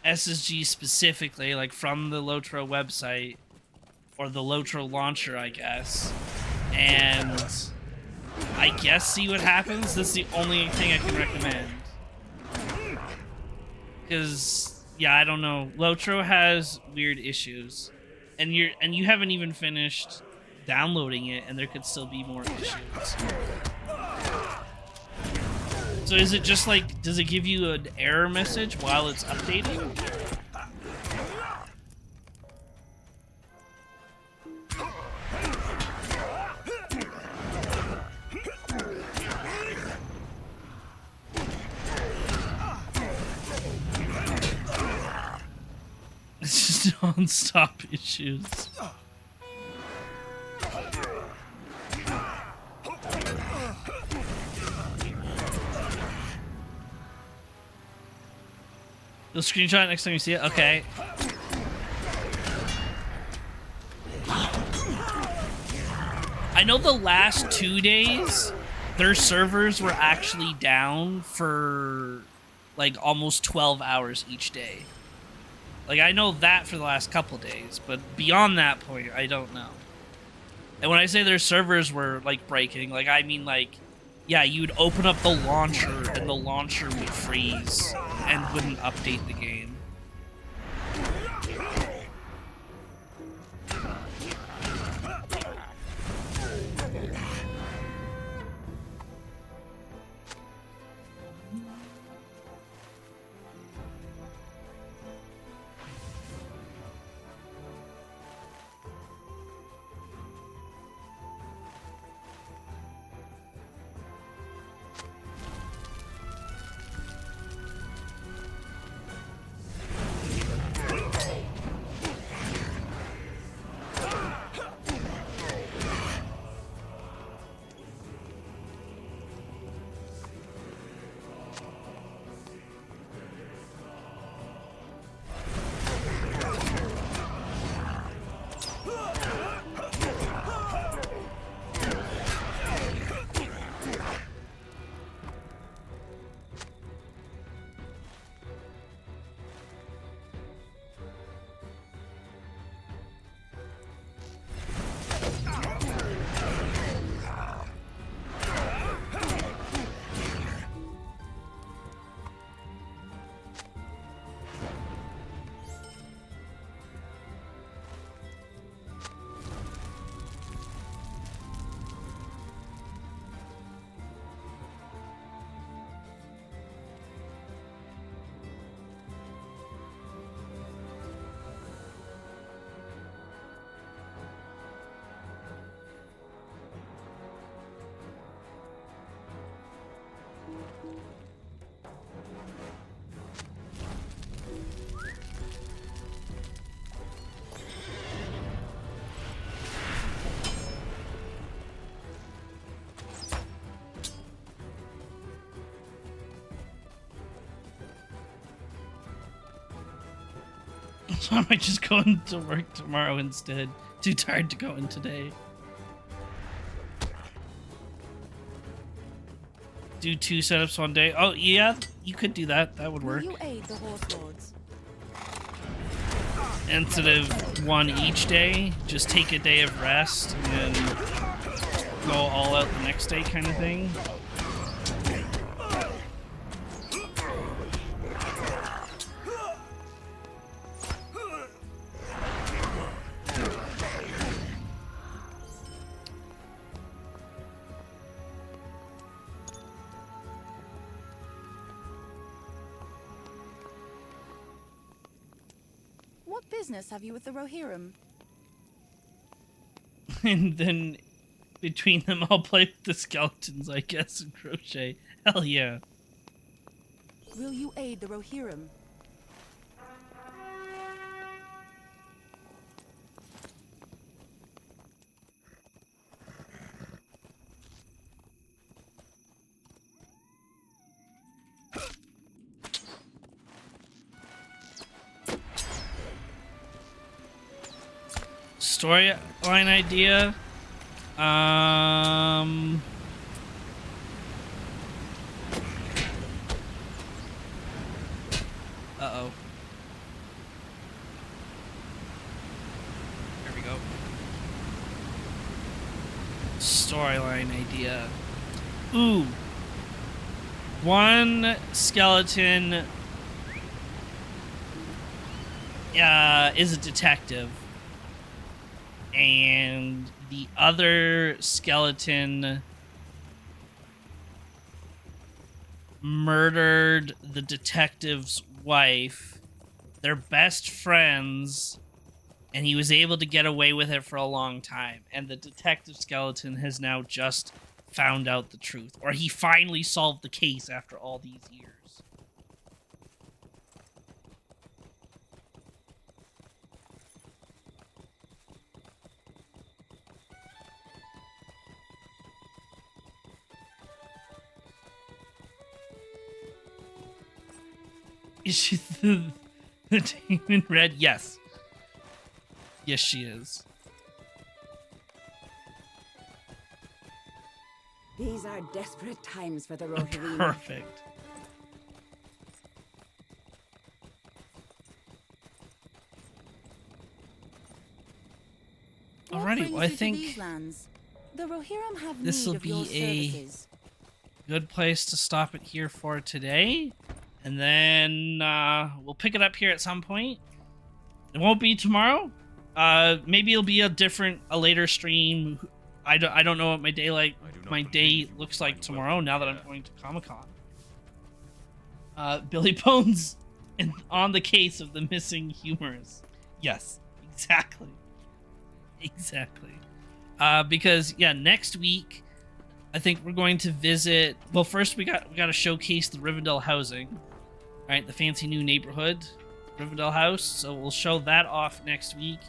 SSG specifically, like from the Lotro website or the Lotro launcher, I guess. And I guess see what happens. That's the only thing I can recommend. Because yeah, I don't know. Lotro has weird issues, and you haven't even finished downloading it, and there could still be more issues. So is it just like, does it give you an error message while it's updating? It's just non-stop issues. You'll screenshot it next time you see it? Okay. I know the last 2 days, their servers were actually down for like almost 12 hours each day. Like, I know that for the last couple days, but beyond that point, I don't know. And when I say their servers were, like, breaking, like, I mean, like, yeah, you'd open up the launcher, and the launcher would freeze and wouldn't update the game. So I might just go into work tomorrow instead. Too tired to go in today. Do 2 setups one day. Oh yeah, you could do that. That would work. Will you aid the horse lords? Instead of 1 each day, just take a day of rest and go all out the next day kind of thing. What business have you with the Rohirrim? And then between them, I'll play with the skeletons, I guess, and crochet. Hell yeah. Will you aid the Rohirrim? Storyline idea. Uh-oh. There we go. Storyline idea. Ooh. One skeleton is a detective, and the other skeleton murdered the detective's wife. They're best friends, and he was able to get away with it for a long time. And the detective skeleton has now just found out the truth, or he finally solved the case after all these years. Is she the demon red? Yes. Yes, she is. These are desperate times for the Rohirrim. Perfect. Alrighty, well, I think the Rohirrim have this will need of your be services. a good place to stop it here for today. And then we'll pick it up here at some point. It won't be tomorrow. Maybe it'll be a later stream. I don't know what my day looks like tomorrow now that I'm going to Comic-Con. Billy Bones on the case of the missing humorous. Yes, exactly. Exactly. Because yeah, next week I think we're going to visit. Well, first we got to showcase the Rivendell housing, right? The fancy new neighborhood, Rivendell House. So we'll show that off next week.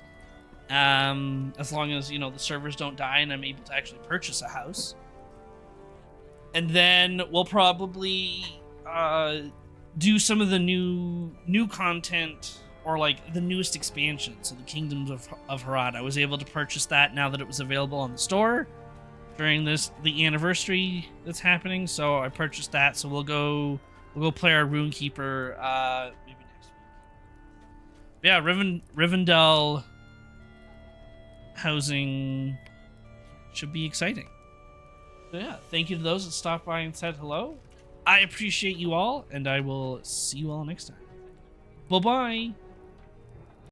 As long as the servers don't die and I'm able to actually purchase a house. And then we'll probably do some of the new content, or like the newest expansion. So the Kingdoms of Harad. I was able to purchase that now that it was available on the store during the anniversary that's happening. So I purchased that. So we'll go play our Runekeeper maybe next week. But yeah, Rivendell housing should be exciting. So yeah, thank you to those that stopped by and said hello. I appreciate you all, and I will see you all next time. Bye-bye.